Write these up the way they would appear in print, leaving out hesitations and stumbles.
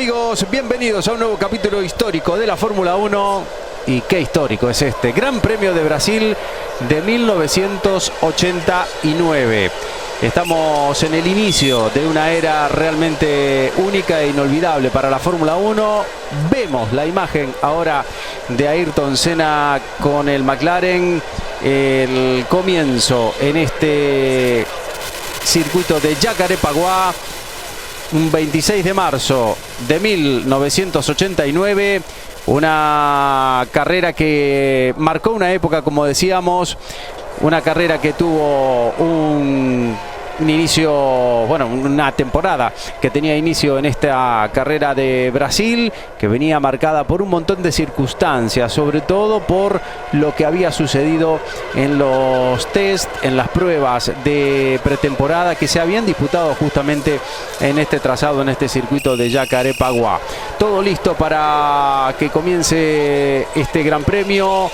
amigos? Bienvenidos a un nuevo capítulo histórico de la Fórmula 1. Y qué histórico es este Gran Premio de Brasil de 1989. Estamos en el inicio de una era realmente única e inolvidable para la Fórmula 1. Vemos la imagen ahora de Ayrton Senna con el McLaren. El comienzo en este circuito de Jacarepaguá. Un 26 de marzo de 1989. Una carrera que marcó una época, como decíamos. Una carrera que tuvo un inicio, bueno, una temporada que tenía inicio en esta carrera de Brasil, que venía marcada por un montón de circunstancias, sobre todo por lo que había sucedido en los test, en las pruebas de pretemporada que se habían disputado justamente en este trazado, en este circuito de Jacarepaguá. Todo listo para que comience este Gran Premio.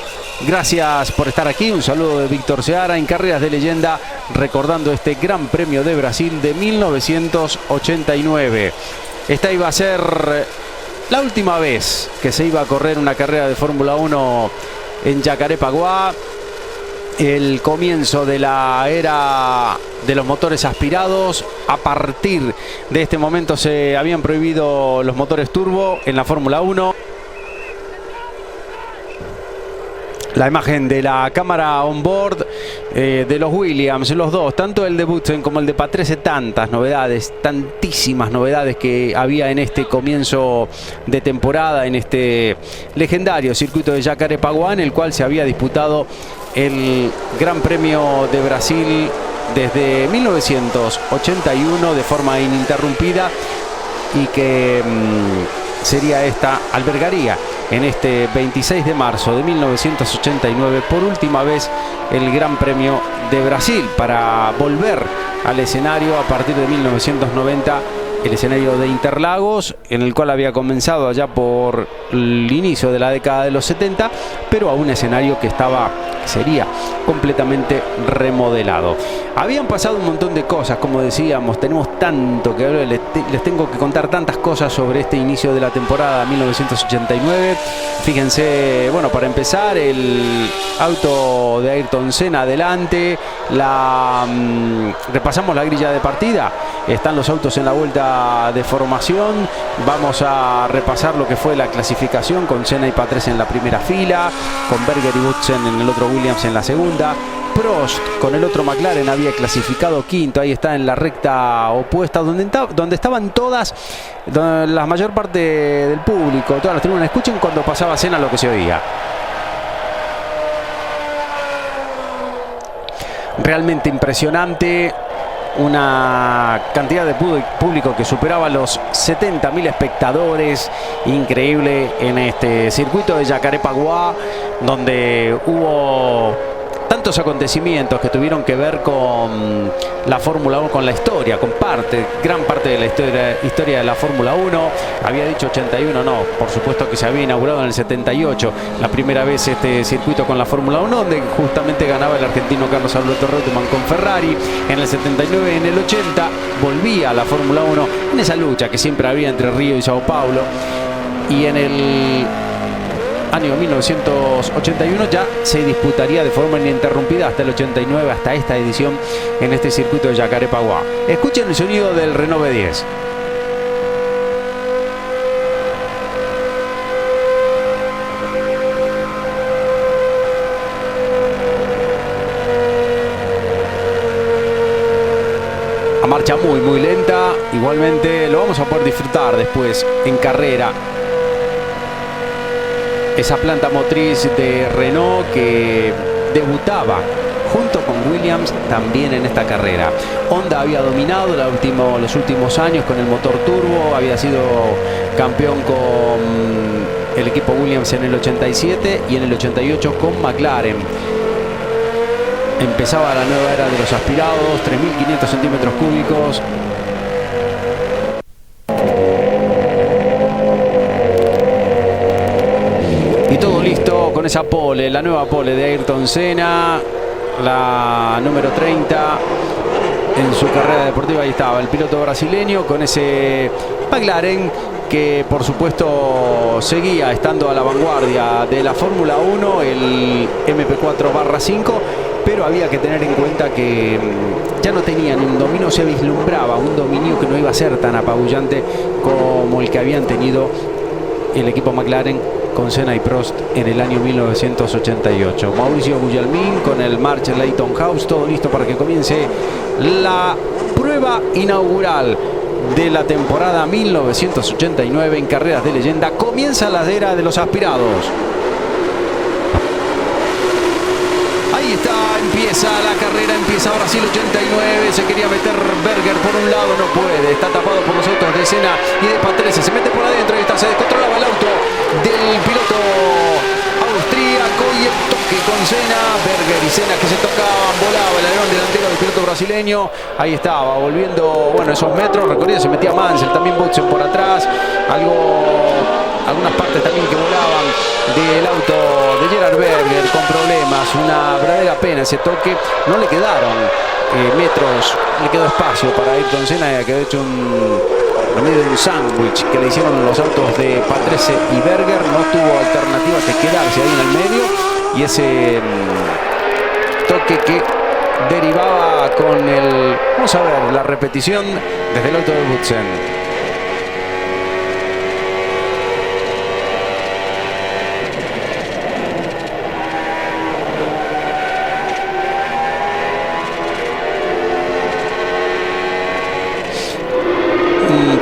Gracias por estar aquí. Un saludo de Víctor Seara en Carreras de Leyenda, recordando este Gran Premio de Brasil de 1989. Esta iba a ser la última vez que se iba a correr una carrera de Fórmula 1 en Jacarepaguá. El comienzo de la era de los motores aspirados. A partir de este momento se habían prohibido los motores turbo en la Fórmula 1. La imagen de la cámara on board de los Williams, los dos, tanto el de Butsen como el de Patrese, tantas novedades, tantísimas novedades que había en este comienzo de temporada, en este legendario circuito de Jacarepaguá, en el cual se había disputado el Gran Premio de Brasil desde 1981 de forma ininterrumpida, y que albergaría en este 26 de marzo de 1989 por última vez el Gran Premio de Brasil, para volver al escenario a partir de 1990, el escenario de Interlagos, en el cual había comenzado allá por el inicio de la década de los 70, pero a un escenario que sería completamente remodelado. Habían pasado un montón de cosas, como decíamos, tenemos tanto que hablar, les tengo que contar tantas cosas sobre este inicio de la temporada 1989. Fíjense, bueno, para empezar, el auto de Ayrton Senna adelante, repasamos la grilla de partida, están los autos en la vuelta de formación. Vamos a repasar lo que fue la clasificación, con Senna y Patrese en la primera fila, con Berger y Butsen en el otro Williams en la segunda. Prost con el otro McLaren había clasificado quinto, ahí está en la recta opuesta, donde estaban la mayor parte del público, todas las tribunas. Escuchen cuando pasaba Senna lo que se oía. Realmente impresionante. Una cantidad de público que superaba los 70.000 espectadores. Increíble en este circuito de Jacarepaguá, donde hubo tantos acontecimientos que tuvieron que ver con la Fórmula 1, con la historia, con gran parte de la historia de la Fórmula 1. Había dicho 81, no, por supuesto que se había inaugurado en el 78, la primera vez este circuito con la Fórmula 1, donde justamente ganaba el argentino Carlos Alberto Reutemann con Ferrari. En el 79 y en el 80 volvía a la Fórmula 1 en esa lucha que siempre había entre Río y Sao Paulo. Y en el año 1981 ya se disputaría de forma ininterrumpida hasta el 89, hasta esta edición en este circuito de Jacarepaguá. Escuchen el sonido del Renault V10. A marcha muy lenta, igualmente lo vamos a poder disfrutar después en carrera. Esa planta motriz de Renault que debutaba junto con Williams también en esta carrera. Honda había dominado los últimos años con el motor turbo, había sido campeón con el equipo Williams en el 87 y en el 88 con McLaren. Empezaba la nueva era de los aspirados, 3.500 centímetros cúbicos. Y todo listo con esa pole, la nueva pole de Ayrton Senna, la número 30 en su carrera deportiva. Ahí estaba el piloto brasileño con ese McLaren que por supuesto seguía estando a la vanguardia de la Fórmula 1, el MP4/5, pero había que tener en cuenta que ya no tenían un dominio, se vislumbraba un dominio que no iba a ser tan apabullante como el que habían tenido el equipo McLaren con Senna y Prost en el año 1988. Mauricio Gugelmin con el March Leyton House, todo listo para que comience la prueba inaugural de la temporada 1989 en Carreras de Leyenda. Comienza la era de los aspirados. Ahí está, empieza la carrera, empieza ahora sí el 89, se quería meter Berger por un lado, no puede, está tapado por los autos de Senna y de Patrese, se mete por adentro y está, se descontrolaba el auto del piloto austríaco y el toque con Senna, Berger y Senna que se tocaban, volaba el alerón delantero del piloto brasileño, ahí estaba, volviendo, bueno, esos metros, recorrido, se metía Mansell, también Boutsen por atrás, algunas partes también que volaban del auto de Gerhard Berger con problemas, una verdadera pena ese toque, no le quedaron metros, le quedó espacio para Ayrton Senna, que ha hecho en medio de un sándwich que le hicieron los autos de Patrese y Berger, no tuvo alternativa que quedarse ahí en el medio, y ese toque que derivaba con el, vamos a ver la repetición desde el auto de Boutsen.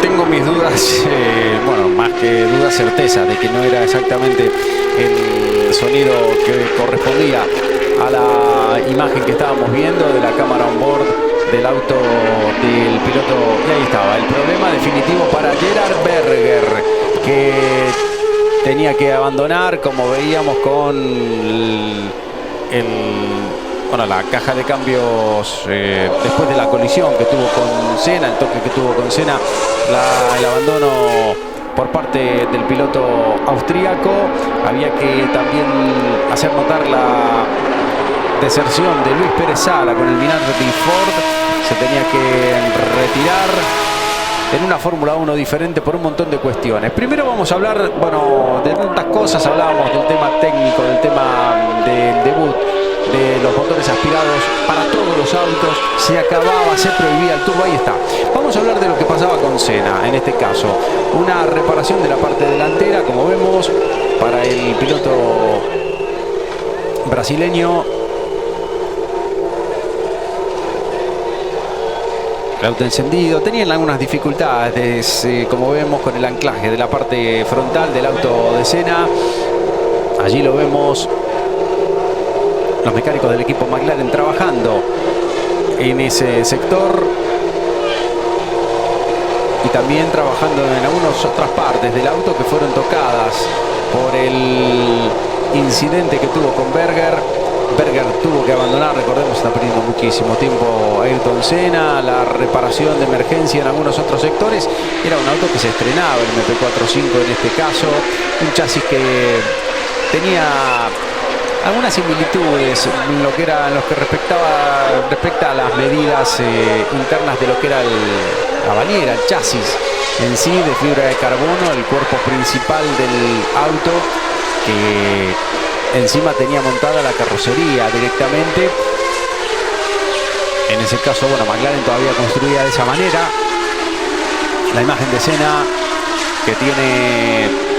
Tengo mis dudas, bueno, más que dudas, certeza de que no era exactamente el sonido que correspondía a la imagen que estábamos viendo de la cámara on board del auto del piloto. Y ahí estaba el problema definitivo para Gerhard Berger, que tenía que abandonar, como veíamos con la caja de cambios después de la colisión que tuvo con Senna, el toque que tuvo con Senna, el abandono por parte del piloto austríaco. Había que también hacer notar la deserción de Luis Pérez Sala con el Minardi Ford, se tenía que retirar en una Fórmula 1 diferente por un montón de cuestiones. Primero vamos a hablar, bueno, de tantas cosas, hablábamos del tema técnico, del tema del debut de los motores aspirados para todos los autos, se acababa, se prohibía el turbo, ahí está. Vamos a hablar de lo que pasaba con Senna, en este caso, una reparación de la parte delantera, como vemos, para el piloto brasileño. El auto encendido, tenían algunas dificultades, como vemos, con el anclaje de la parte frontal del auto de Senna. Allí lo vemos, los mecánicos del equipo McLaren trabajando en ese sector y también trabajando en algunas otras partes del auto que fueron tocadas por el incidente que tuvo con Berger. Berger tuvo que abandonar, recordemos, está perdiendo muchísimo tiempo Ayrton Senna, la reparación de emergencia en algunos otros sectores. Era un auto que se estrenaba, el MP4/5 en este caso, un chasis que tenía algunas similitudes en lo que respecta a las medidas internas de lo que era la bañera, el chasis en sí de fibra de carbono, el cuerpo principal del auto, que encima tenía montada la carrocería directamente. En ese caso, bueno, McLaren todavía construía de esa manera. La imagen de Senna, que tiene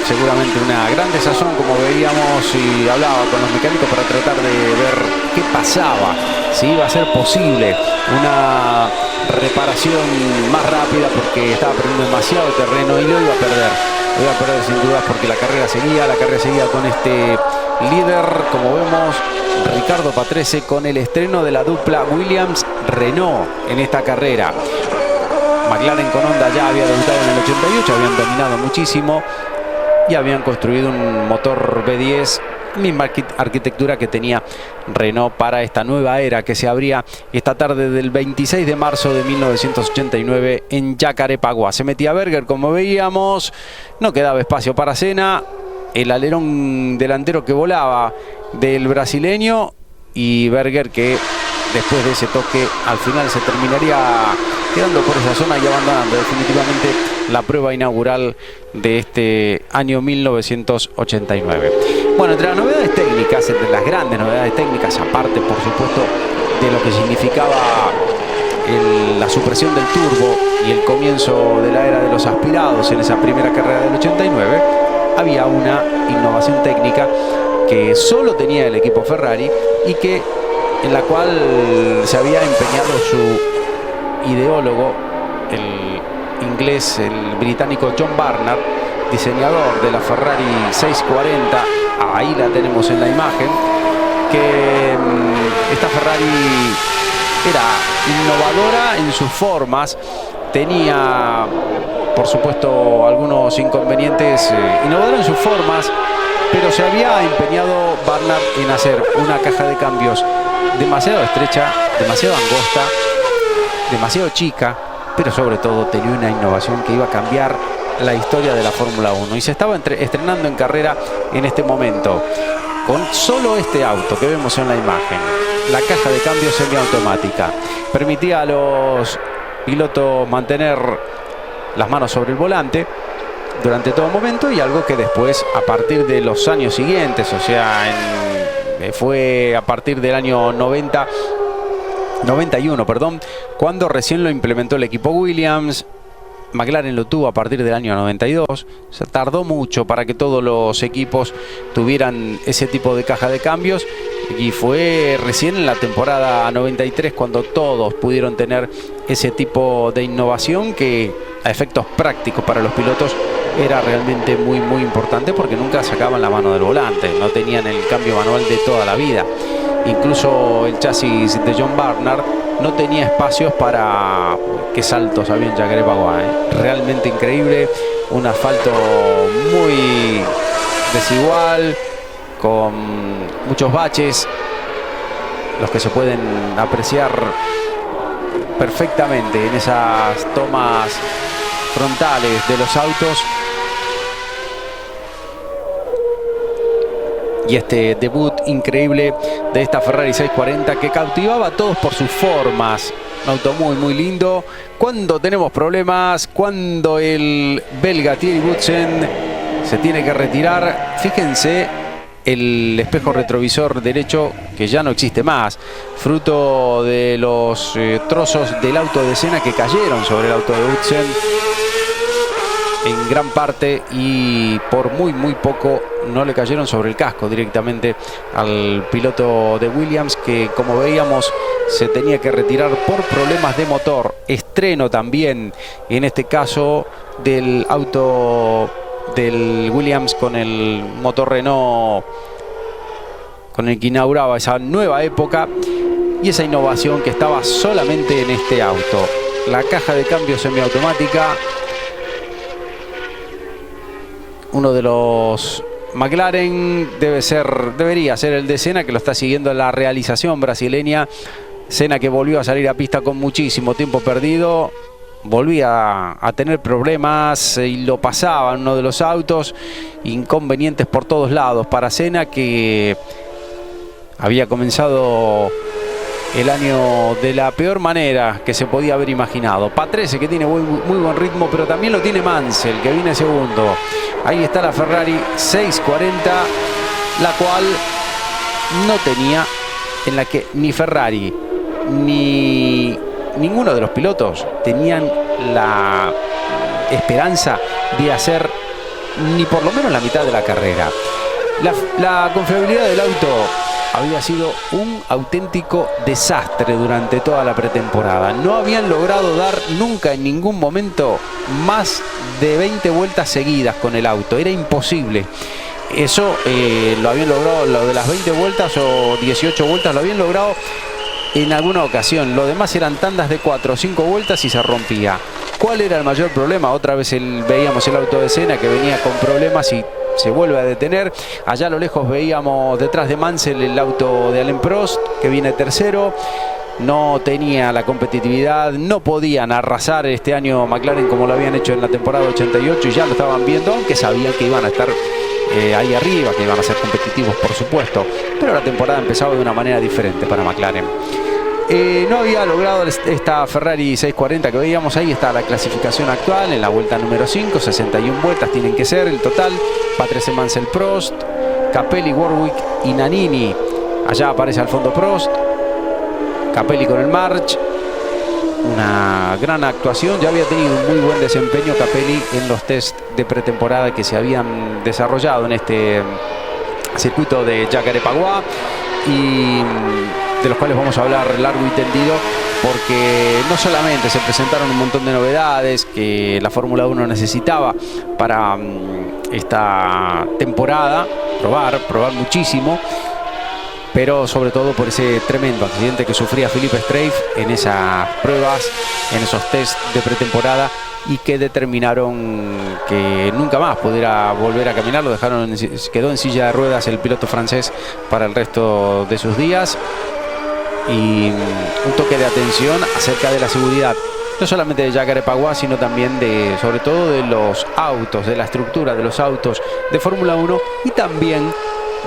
seguramente una gran desazón, como veíamos, y hablaba con los mecánicos para tratar de ver qué pasaba, si iba a ser posible una reparación más rápida, porque estaba perdiendo demasiado terreno y lo iba a perder sin dudas, porque la carrera seguía con este líder, como vemos, Ricardo Patrese, con el estreno de la dupla Williams-Renault en esta carrera. McLaren con Honda ya había debutado en el 88, habían dominado muchísimo y habían construido un motor V10, misma arquitectura que tenía Renault para esta nueva era que se abría esta tarde del 26 de marzo de 1989 en Jacarepaguá. Se metía Berger, como veíamos, no quedaba espacio para Senna, el alerón delantero que volaba del brasileño, y Berger, que después de ese toque al final se terminaría quedando por esa zona y abandonando definitivamente la prueba inaugural de este año 1989. Bueno, entre las novedades técnicas, entre las grandes novedades técnicas, aparte por supuesto de lo que significaba la supresión del turbo y el comienzo de la era de los aspirados en esa primera carrera del 89, había una innovación técnica que solo tenía el equipo Ferrari y en la cual se había empeñado su ideólogo, el inglés, el británico John Barnard, diseñador de la Ferrari 640. Ahí la tenemos en la imagen, que esta Ferrari era innovadora en sus formas, tenía por supuesto algunos inconvenientes, innovadora en sus formas, pero se había empeñado Barnard en hacer una caja de cambios demasiado estrecha, demasiado angosta, demasiado chica, pero sobre todo tenía una innovación que iba a cambiar la historia de la Fórmula 1 y se estaba estrenando en carrera en este momento con solo este auto que vemos en la imagen. La caja de cambios semiautomática permitía a los pilotos mantener las manos sobre el volante durante todo momento, y algo que después, a partir de los años siguientes, o sea, fue a partir del año 91, perdón, cuando recién lo implementó el equipo Williams. McLaren lo tuvo a partir del año 92. Se tardó mucho para que todos los equipos tuvieran ese tipo de caja de cambios, y fue recién en la temporada 93 cuando todos pudieron tener ese tipo de innovación que a efectos prácticos para los pilotos era realmente muy importante, porque nunca sacaban la mano del volante, no tenían el cambio manual de toda la vida. Incluso el chasis de John Barnard no tenía espacios para... qué saltos había en Jacaré-Paguá, realmente increíble. Un asfalto muy desigual, con muchos baches, los que se pueden apreciar perfectamente en esas tomas frontales de los autos. Y este debut increíble de esta Ferrari 640 que cautivaba a todos por sus formas. Un auto muy lindo. Cuando tenemos problemas, cuando el belga Thierry Boutsen se tiene que retirar, fíjense el espejo retrovisor derecho, que ya no existe más, fruto de los trozos del auto de Senna que cayeron sobre el auto de Boutsen en gran parte, y por muy poco no le cayeron sobre el casco directamente al piloto de Williams, que como veíamos se tenía que retirar por problemas de motor. Estreno también en este caso del auto del Williams con el motor Renault, con el que inauguraba esa nueva época y esa innovación que estaba solamente en este auto. La caja de cambio semiautomática, uno de los McLaren debería ser el de Senna, que lo está siguiendo en la realización brasileña. Senna, que volvió a salir a pista con muchísimo tiempo perdido, volvía a tener problemas y lo pasaba en uno de los autos. Inconvenientes por todos lados para Senna, que había comenzado el año de la peor manera que se podía haber imaginado. Patrese, que tiene muy buen ritmo, pero también lo tiene Mansell, que viene segundo. Ahí está la Ferrari 640, la cual no tenía, en la que ni Ferrari ni ninguno de los pilotos tenían la esperanza de hacer ni por lo menos la mitad de la carrera. La confiabilidad del auto había sido un auténtico desastre durante toda la pretemporada. No habían logrado dar nunca en ningún momento más de 20 vueltas seguidas con el auto. Era imposible. Eso lo habían logrado, lo de las 20 vueltas o 18 vueltas lo habían logrado en alguna ocasión. Lo demás eran tandas de 4 o 5 vueltas y se rompía. ¿Cuál era el mayor problema? Otra vez veíamos el auto de Senna, que venía con problemas y se vuelve a detener. Allá a lo lejos veíamos detrás de Mansell el auto de Alain Prost, que viene tercero. No tenía la competitividad, no podían arrasar este año McLaren como lo habían hecho en la temporada 88, y ya lo estaban viendo, aunque sabían que iban a estar ahí arriba, que iban a ser competitivos por supuesto, pero la temporada empezaba de una manera diferente para McLaren. No había logrado esta Ferrari 640 que veíamos. Ahí está la clasificación actual en la vuelta número 5. 61 vueltas tienen que ser el total. Patrese, Mansell, Prost, Capelli, Warwick y Nannini. Allá aparece al fondo Prost, Capelli con el March. Una gran actuación. Ya había tenido un muy buen desempeño Capelli en los test de pretemporada que se habían desarrollado en este circuito de Jacarepaguá, y de los cuales vamos a hablar largo y tendido, porque no solamente se presentaron un montón de novedades que la Fórmula 1 necesitaba para esta temporada, probar muchísimo, pero sobre todo por ese tremendo accidente que sufría Philippe Streiff en esas pruebas, en esos test de pretemporada, y que determinaron que nunca más pudiera volver a caminar. Lo dejaron, quedó en silla de ruedas el piloto francés para el resto de sus días. Y un toque de atención acerca de la seguridad, no solamente de Jacarepaguá, sino también sobre todo de los autos, de la estructura de los autos de Fórmula 1, y también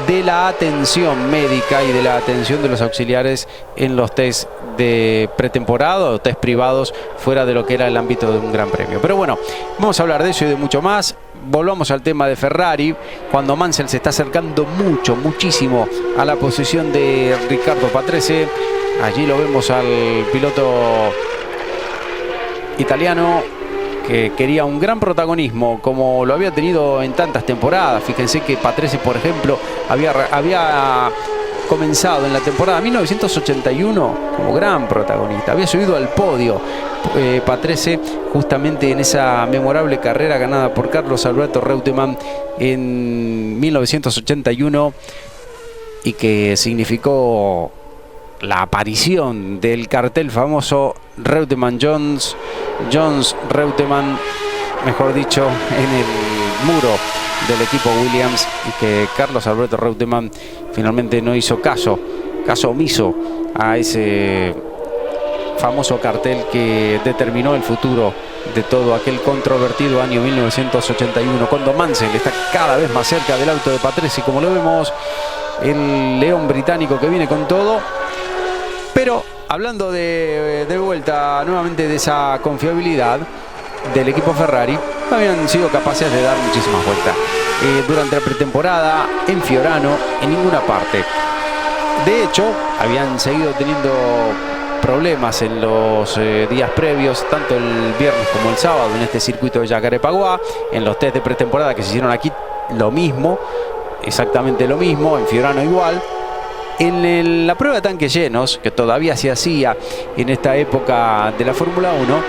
de la atención médica y de la atención de los auxiliares en los test de pretemporada o test privados fuera de lo que era el ámbito de un gran premio. Pero bueno, vamos a hablar de eso y de mucho más. Volvamos al tema de Ferrari, cuando Mansell se está acercando muchísimo a la posición de Riccardo Patrese. Allí lo vemos al piloto italiano, que quería un gran protagonismo como lo había tenido en tantas temporadas. Fíjense que Patrese, por ejemplo, había comenzado en la temporada 1981 como gran protagonista. Había subido al podio Patrese justamente en esa memorable carrera ganada por Carlos Alberto Reutemann en 1981, y que significó la aparición del cartel famoso Reutemann-Jones, Jones-Reutemann, mejor dicho, en el muro del equipo Williams, y que Carlos Alberto Reutemann finalmente no hizo caso omiso a ese famoso cartel que determinó el futuro de todo aquel controvertido año 1981, cuando Mansell está cada vez más cerca del auto de Patrese, como lo vemos, el león británico que viene con todo. Pero hablando de vuelta nuevamente de esa confiabilidad del equipo Ferrari, no habían sido capaces de dar muchísimas vueltas durante la pretemporada, en Fiorano, en ninguna parte. De hecho, habían seguido teniendo problemas en los días previos, tanto el viernes como el sábado, en este circuito de Jacarepaguá. En los test de pretemporada que se hicieron aquí, lo mismo, exactamente lo mismo, en Fiorano igual. En la prueba de tanques llenos, que todavía se hacía en esta época de la Fórmula 1,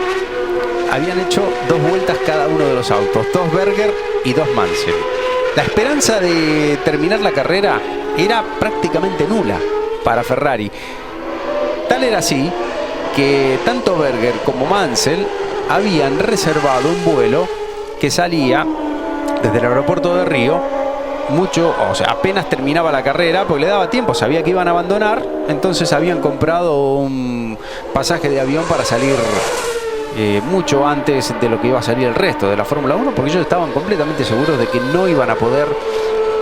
habían hecho 2 vueltas cada uno de los autos, 2 Berger y 2 Mansell. La esperanza de terminar la carrera era prácticamente nula para Ferrari. Tal era así que tanto Berger como Mansell habían reservado un vuelo que salía desde el aeropuerto de Río apenas terminaba la carrera, porque le daba tiempo, sabía que iban a abandonar, entonces habían comprado un pasaje de avión para salir mucho antes de lo que iba a salir el resto de la Fórmula 1, porque ellos estaban completamente seguros de que no iban a poder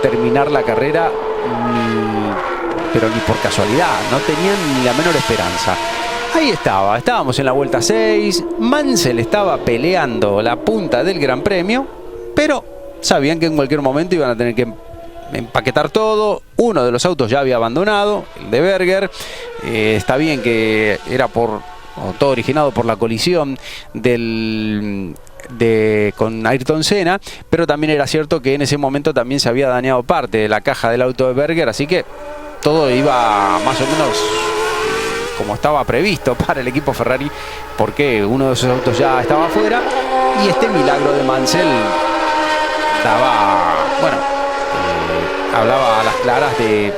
terminar la carrera, pero ni por casualidad, no tenían ni la menor esperanza. Ahí estábamos en la vuelta 6, Mansell estaba peleando la punta del Gran Premio, pero sabían que en cualquier momento iban a tener que empaquetar todo. Uno de los autos ya había abandonado, el de Berger. Está bien que era todo originado por la colisión con Ayrton Senna, pero también era cierto que en ese momento también se había dañado parte de la caja del auto de Berger, así que todo iba más o menos como estaba previsto para el equipo Ferrari, porque uno de esos autos ya estaba afuera, y este milagro de Mansell hablaba a las claras de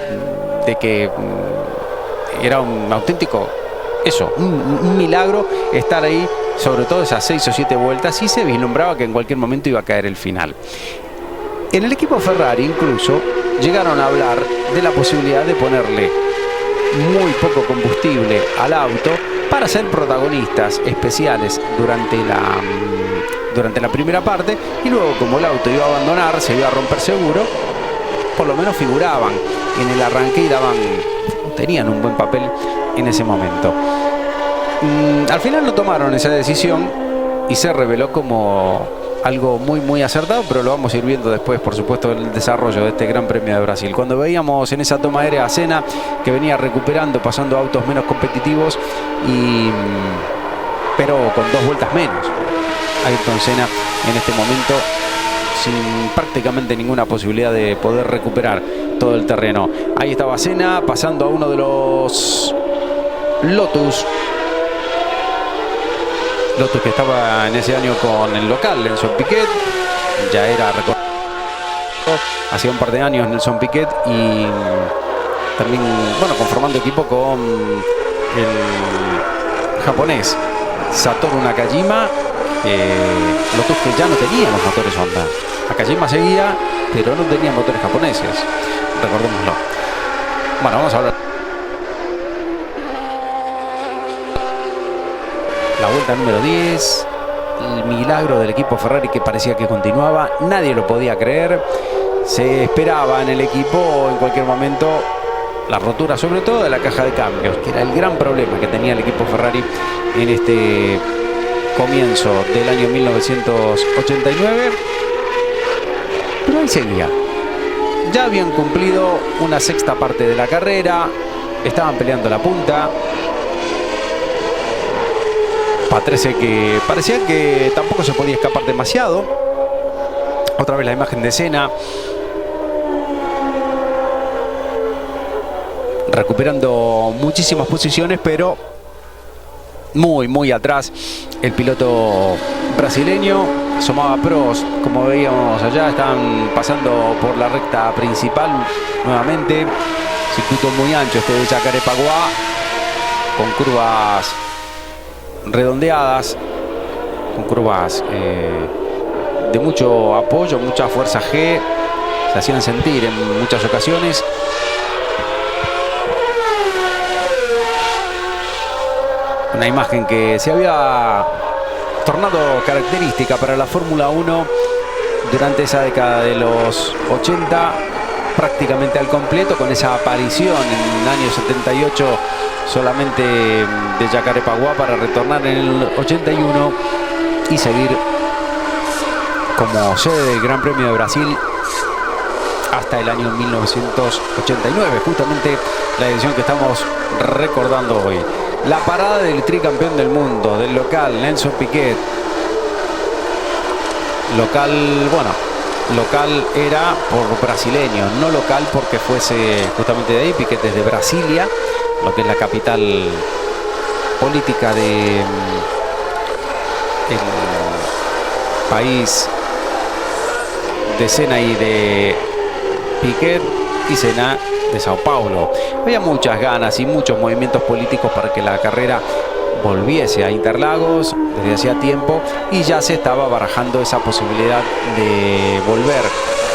que era un auténtico, un milagro estar ahí, sobre todo esas 6 o 7 vueltas, y se vislumbraba que en cualquier momento iba a caer el final. En el equipo Ferrari incluso llegaron a hablar de la posibilidad de ponerle muy poco combustible al auto para ser protagonistas especiales durante la primera parte, y luego, como el auto iba a abandonar, se iba a romper seguro, por lo menos figuraban en el arranque y daban tenían un buen papel en ese momento. Al final no tomaron esa decisión y se reveló como algo muy acertado, pero lo vamos a ir viendo después, por supuesto, en el desarrollo de este Gran Premio de Brasil. Cuando veíamos en esa toma aérea a Senna, que venía recuperando, pasando autos menos competitivos, pero con 2 vueltas menos. Ayrton Senna en este momento sin prácticamente ninguna posibilidad de poder recuperar todo el terreno. Ahí estaba Senna pasando a uno de los Lotus que estaba en ese año con el local, Nelson Piquet. Ya era recorrido hacía un par de años Nelson Piquet, y también, bueno, conformando equipo con el japonés Satoru Nakajima. Lotus que ya no tenía los motores Honda. Nakajima seguía, pero no tenía motores japoneses, recordémoslo. Bueno, vamos a hablar. La vuelta número 10, el milagro del equipo Ferrari que parecía que continuaba, nadie lo podía creer. Se esperaba en el equipo en cualquier momento la rotura, sobre todo de la caja de cambios, que era el gran problema que tenía el equipo Ferrari en este comienzo del año 1989. Pero ahí seguía. Ya habían cumplido una sexta parte de la carrera, estaban peleando la punta. Patrese, que parecía que tampoco se podía escapar demasiado. Otra vez la imagen de Senna recuperando muchísimas posiciones, pero muy atrás el piloto brasileño. Asomaba Prost, como veíamos allá, estaban pasando por la recta principal nuevamente. Circuito muy ancho este de Jacarepaguá, con curvas redondeadas, con curvas de mucho apoyo, mucha fuerza G, se hacían sentir en muchas ocasiones. Una imagen que se había tornado característica para la Fórmula 1 durante esa década de los 80, prácticamente al completo, con esa aparición en el año 78 solamente de Jacarepaguá, para retornar en el 81 y seguir como sede del Gran Premio de Brasil hasta el año 1989, justamente la edición que estamos recordando hoy. La parada del tricampeón del mundo, del local, Nelson Piquet. Local, bueno, local era por brasileño, no local porque fuese justamente de ahí. Piquet desde Brasilia, lo que es la capital política de el país de Senna y de Piquet, y Senna de Sao Paulo. Había muchas ganas y muchos movimientos políticos para que la carrera volviese a Interlagos desde hacía tiempo, y ya se estaba barajando esa posibilidad de volver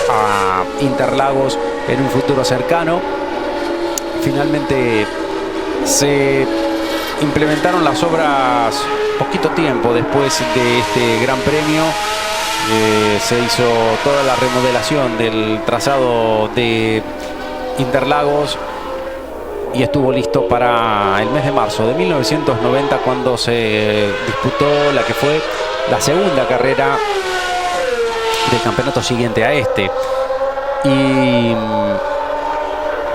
a Interlagos en un futuro cercano. Finalmente se implementaron las obras poquito tiempo después de este Gran Premio. Se hizo toda la remodelación del trazado de Interlagos y estuvo listo para el mes de marzo de 1990, cuando se disputó la que fue la segunda carrera del campeonato siguiente a este. Y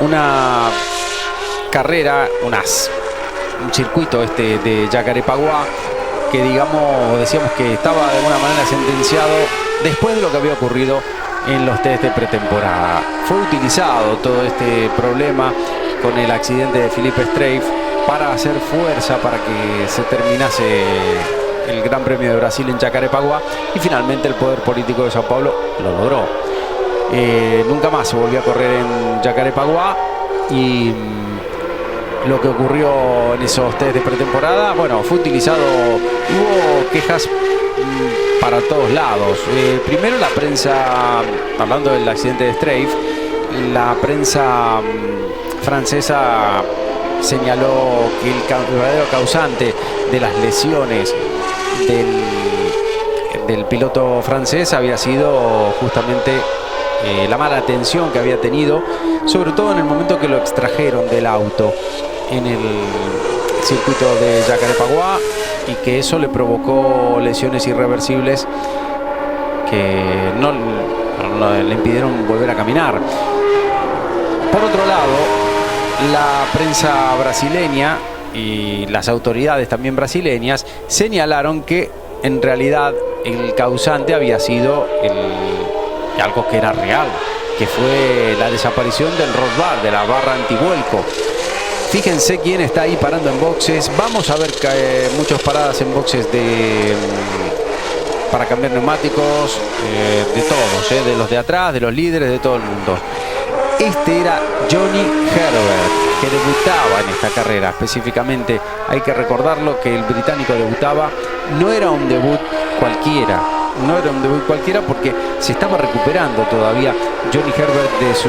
una carrera, un circuito este de Jacarepaguá, que decíamos que estaba de alguna manera sentenciado después de lo que había ocurrido en los test de pretemporada. Fue utilizado todo este problema con el accidente de Filipe Streiff para hacer fuerza para que se terminase el Gran Premio de Brasil en Jacarepaguá, y finalmente el poder político de Sao Paulo lo logró. Nunca más se volvió a correr en Jacarepaguá, y lo que ocurrió en esos test de pretemporada, bueno, fue utilizado. Hubo quejas para todos lados. Primero la prensa, hablando del accidente de Streiff, la prensa francesa señaló que el verdadero causante de las lesiones del piloto francés había sido justamente la mala atención que había tenido, sobre todo en el momento que lo extrajeron del auto en el circuito de Jacarepaguá, y que eso le provocó lesiones irreversibles que no le impidieron volver a caminar. Por otro lado, la prensa brasileña y las autoridades también brasileñas señalaron que en realidad el causante había sido algo que era real, que fue la desaparición del roll bar, de la barra antivuelco. Fíjense quién está ahí parando en boxes. Vamos a ver muchas paradas en boxes para cambiar neumáticos, de todos, de los de atrás, de los líderes, de todo el mundo. Este era Johnny Herbert, que debutaba en esta carrera. Específicamente hay que recordarlo, que el británico debutaba. No era un debut cualquiera, no era un debut cualquiera, porque se estaba recuperando todavía Johnny Herbert de su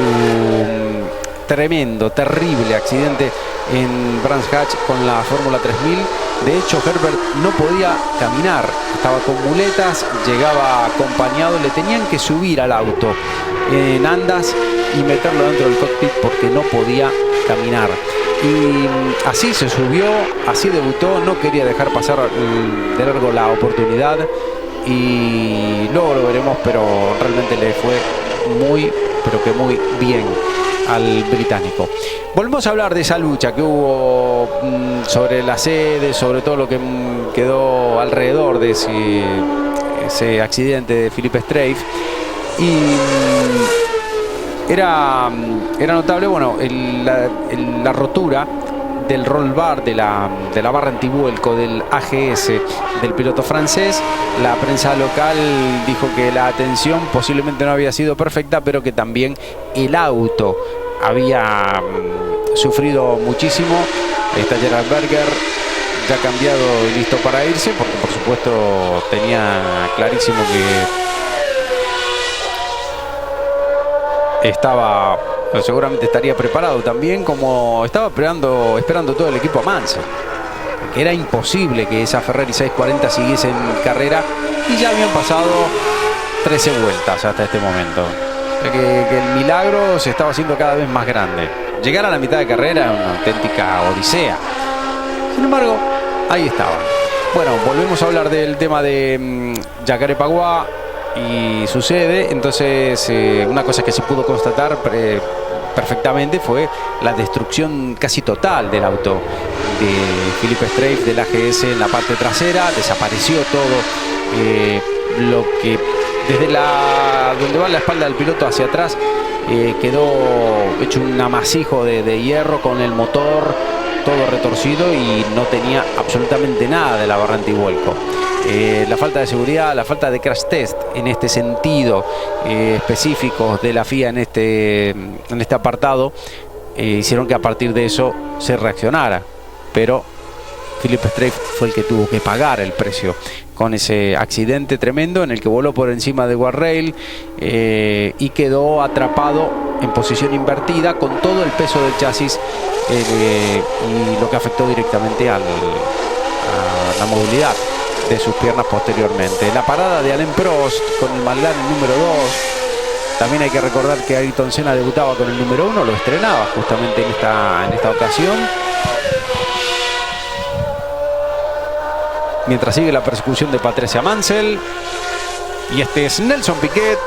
tremendo, terrible accidente en Brands Hatch con la Fórmula 3000. De hecho, Herbert no podía caminar, estaba con muletas, llegaba acompañado, le tenían que subir al auto en andas y meterlo dentro del cockpit porque no podía caminar. Y así se subió, así debutó, no quería dejar pasar de largo la oportunidad, y luego lo veremos, pero realmente le fue muy, pero que muy bien al británico. Volvemos a hablar de esa lucha que hubo sobre la sede, sobre todo lo que quedó alrededor de ese accidente de Philippe Streiff. Y era notable, bueno, la rotura del roll bar, de la barra antivuelco del AGS del piloto francés. La prensa local dijo que la atención posiblemente no había sido perfecta, pero que también el auto había sufrido muchísimo. Está Gerhard Berger ya cambiado y listo para irse, porque por supuesto tenía clarísimo que seguramente estaría preparado también, como estaba esperando todo el equipo a Mansell. Era imposible que esa Ferrari 640 siguiese en carrera, y ya habían pasado 13 vueltas hasta este momento. Que el milagro se estaba haciendo cada vez más grande. Llegar a la mitad de carrera era una auténtica odisea. Sin embargo, ahí estaban. Bueno, volvemos a hablar del tema de Jacarepaguá y su sede. Entonces, una cosa que se pudo constatar perfectamente fue la destrucción casi total del auto de Philippe Streiff, del AGS, en la parte trasera. Desapareció todo lo que desde donde va la espalda del piloto hacia atrás, quedó hecho un amasijo de hierro, con el motor todo retorcido, y no tenía absolutamente nada de la barra antivuelco. La falta de seguridad, la falta de crash test en este sentido específicos de la FIA en este apartado, hicieron que a partir de eso se reaccionara. Pero Philippe Streiff fue el que tuvo que pagar el precio con ese accidente tremendo en el que voló por encima de guardrail y quedó atrapado en posición invertida con todo el peso del chasis, y lo que afectó directamente a la movilidad de sus piernas posteriormente. La parada de Alain Prost con el McLaren número 2. También hay que recordar que Ayrton Senna debutaba con el número 1, lo estrenaba justamente en esta ocasión. Mientras sigue la persecución de Patricia Mansell. Y este es Nelson Piquet.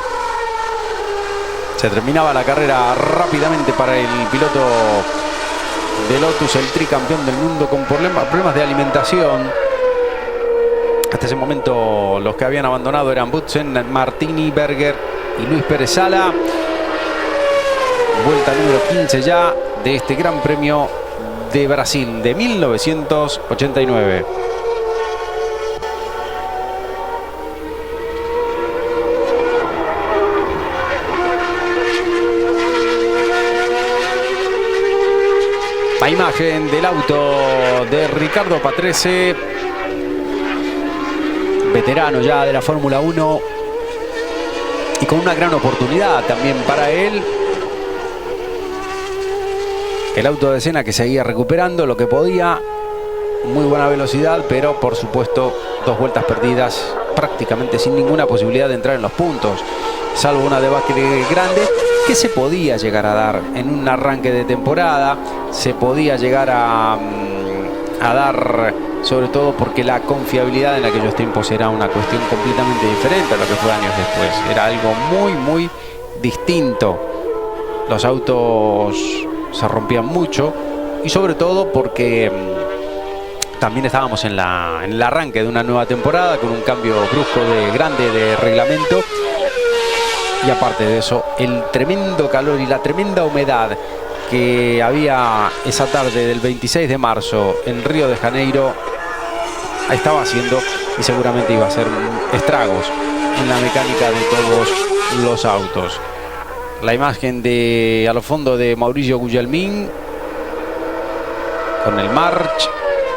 Se terminaba la carrera rápidamente para el piloto de Lotus, el tricampeón del mundo, con problemas de alimentación. Hasta ese momento los que habían abandonado eran Boutsen, Martini, Berger y Luis Pérez Sala. Vuelta número 15 ya de este Gran Premio de Brasil de 1989. La imagen del auto de Riccardo Patrese, veterano ya de la Fórmula 1, y con una gran oportunidad también para él. El auto de Senna que seguía recuperando lo que podía, muy buena velocidad, pero por supuesto 2 vueltas perdidas, prácticamente sin ninguna posibilidad de entrar en los puntos. salvo una debacle grande, que se podía llegar a dar en un arranque de temporada, se podía llegar a dar, sobre todo porque la confiabilidad en aquellos tiempos era una cuestión completamente diferente a lo que fue años después. Era algo muy distinto. Los autos se rompían mucho y sobre todo porque también estábamos en el arranque de una nueva temporada con un cambio brusco grande de reglamento. Y aparte de eso, el tremendo calor y la tremenda humedad que había esa tarde del 26 de marzo en Río de Janeiro estaba haciendo y seguramente iba a hacer estragos en la mecánica de todos los autos. La imagen a lo fondo de Mauricio Gugelmin con el March,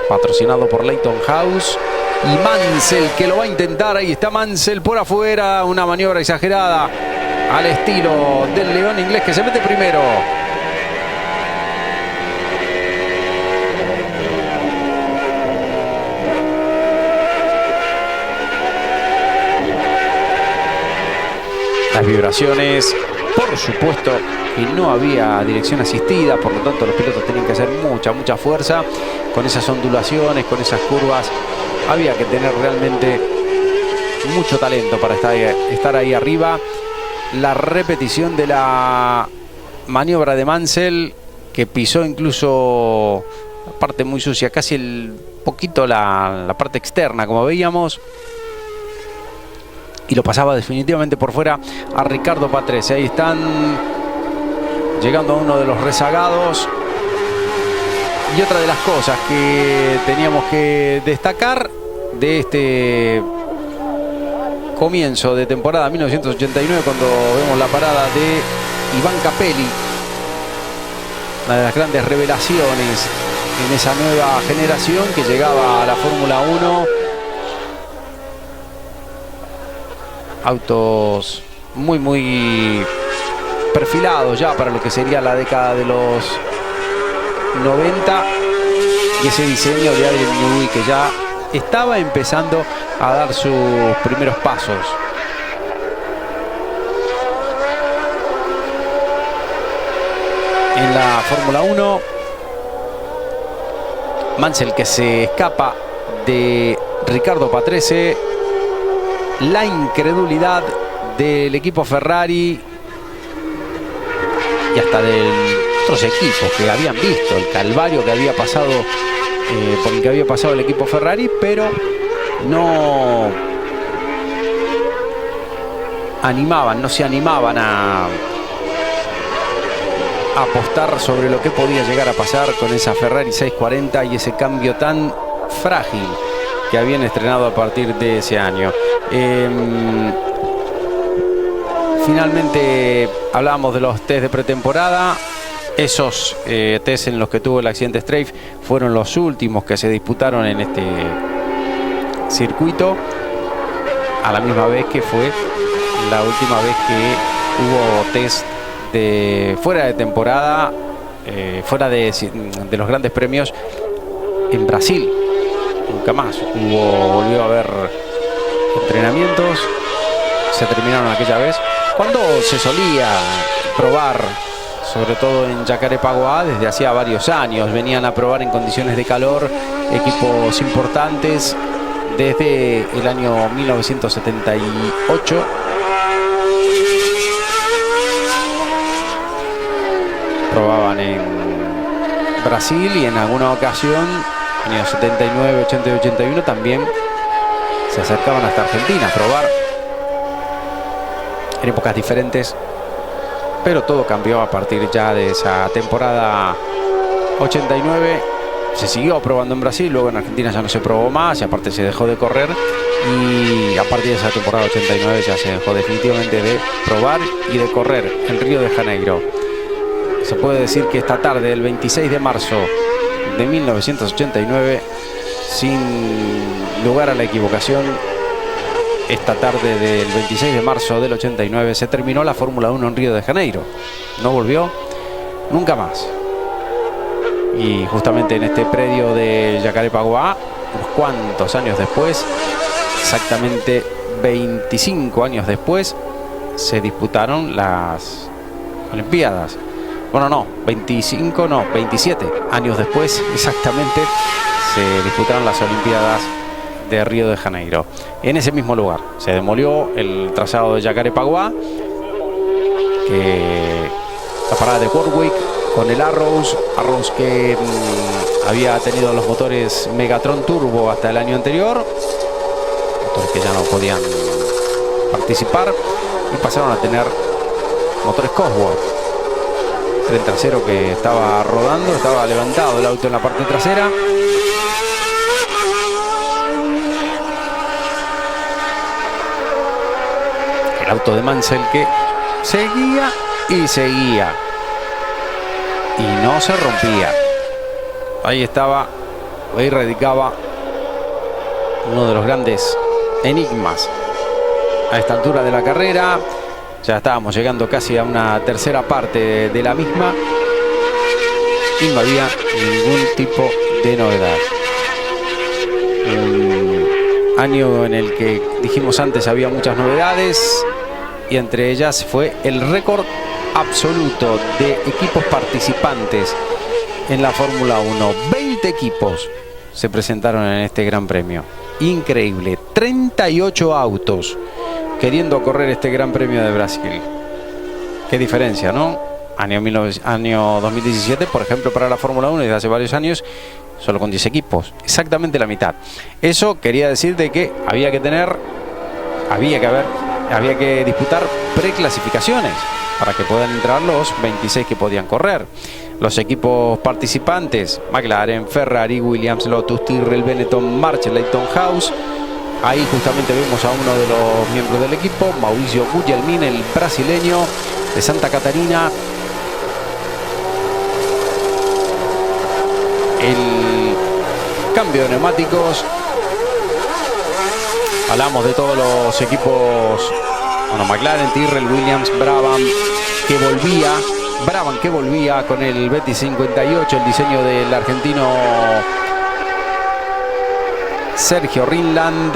patrocinado por Leyton House. Y Mansell, que lo va a intentar. Ahí está Mansell por afuera. Una maniobra exagerada al estilo del león inglés, que se mete primero. Las vibraciones, por supuesto que no había dirección asistida, por lo tanto los pilotos tenían que hacer mucha fuerza con esas ondulaciones, con esas curvas. Había que tener realmente mucho talento para estar ahí arriba. La repetición de la maniobra de Mansell, que pisó incluso la parte muy sucia, casi poquito la parte externa, como veíamos, y lo pasaba definitivamente por fuera a Riccardo Patrese. Ahí están llegando a uno de los rezagados. Y otra de las cosas que teníamos que destacar de este comienzo de temporada 1989, cuando vemos la parada de Iván Capelli, una de las grandes revelaciones en esa nueva generación que llegaba a la Fórmula 1. Autos muy perfilados ya para lo que sería la década de los 90, y ese diseño de Adrien Newey que ya estaba empezando a dar sus primeros pasos. En la Fórmula 1, Mansell, que se escapa de Riccardo Patrese. La incredulidad del equipo Ferrari y hasta de otros equipos que habían visto el calvario que había pasado, por el que había pasado el equipo Ferrari, pero no se animaban a apostar sobre lo que podía llegar a pasar con esa Ferrari 640 y ese cambio tan frágil que habían estrenado a partir de ese año. Finalmente hablábamos de los test de pretemporada. Esos test en los que tuvo el accidente Strafe fueron los últimos que se disputaron en este circuito, a la misma vez que fue la última vez que hubo test fuera de temporada, fuera de los grandes premios en Brasil. Nunca más volvió a haber entrenamientos. Se terminaron aquella vez cuando se solía probar, sobre todo en Jacarepaguá, desde hacía varios años. Venían a probar en condiciones de calor equipos importantes desde el año 1978. Probaban en Brasil y en alguna ocasión, en el 79, 80 y 81, también se acercaban hasta Argentina a probar en épocas diferentes, pero todo cambió a partir ya de esa temporada 89. Se siguió probando en Brasil, luego en Argentina ya no se probó más y aparte se dejó de correr, y a partir de esa temporada 89 ya se dejó definitivamente de probar y de correr en Río de Janeiro. Se puede decir que esta tarde del 26 de marzo de 1989, sin lugar a la equivocación, esta tarde del 26 de marzo del 89 se terminó la Fórmula 1 en Río de Janeiro. No volvió nunca más. Y justamente en este predio de Jacarepaguá, unos cuantos años después, exactamente 25 años después, se disputaron las Olimpiadas. Bueno, no, 27 años después exactamente se disputaron las Olimpiadas de Río de Janeiro. En ese mismo lugar se demolió el trazado de Jacarepaguá, la parada de Warwick con el Arrows que había tenido los motores Megatron Turbo hasta el año anterior, motores que ya no podían participar y pasaron a tener motores Cosworth. El trasero que estaba rodando, estaba levantado el auto en la parte trasera. El auto de Mansell que seguía y seguía y no se rompía. Ahí estaba, ahí radicaba uno de los grandes enigmas a esta altura de la carrera. Ya estábamos llegando casi a una tercera parte de la misma y no había ningún tipo de novedad. Un año en el que dijimos antes había muchas novedades y entre ellas fue el récord absoluto de equipos participantes en la Fórmula 1. 20 equipos se presentaron en este Gran Premio. Increíble. 38 autos queriendo correr este Gran Premio de Brasil. Qué diferencia, ¿no? Año 2017, por ejemplo, para la Fórmula 1 desde hace varios años, solo con 10 equipos. Exactamente la mitad. Eso quería decir de que había que disputar preclasificaciones para que puedan entrar los 26 que podían correr. Los equipos participantes: McLaren, Ferrari, Williams, Lotus, Tyrrell, Benetton, March, Leyton-House. Ahí justamente vemos a uno de los miembros del equipo, Mauricio Guglielmin, el brasileño de Santa Catarina. El cambio de neumáticos. Hablamos de todos los equipos. Bueno, McLaren, Tyrrell, Williams, Brabham que volvía con el Betty 58, el diseño del argentino Sergio Rinland,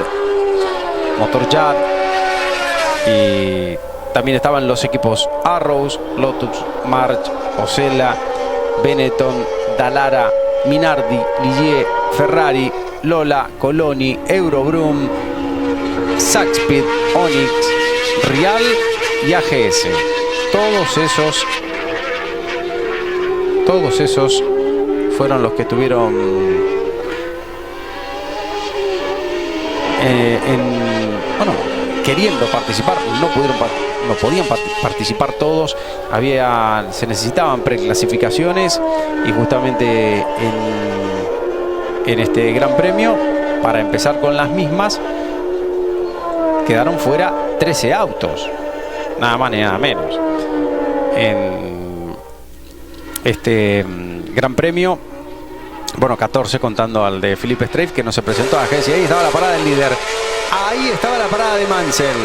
motor Jet. Y también estaban los equipos Arrows, Lotus, March, Osella, Benetton, Dallara, Minardi, Ligier, Ferrari, Lola, Coloni, Eurobrum, Saxpeed, Onyx, Rial y AGS. Todos esos fueron los que estuvieron queriendo participar. No podían participar todos. Se necesitaban preclasificaciones y justamente en este Gran Premio, para empezar con las mismas, quedaron fuera 13 autos, nada más ni nada menos. En este Gran Premio, bueno, 14 contando al de Philippe Streiff, que no se presentó a Agencia. Ahí estaba la parada del líder, ahí estaba la parada de Mansell.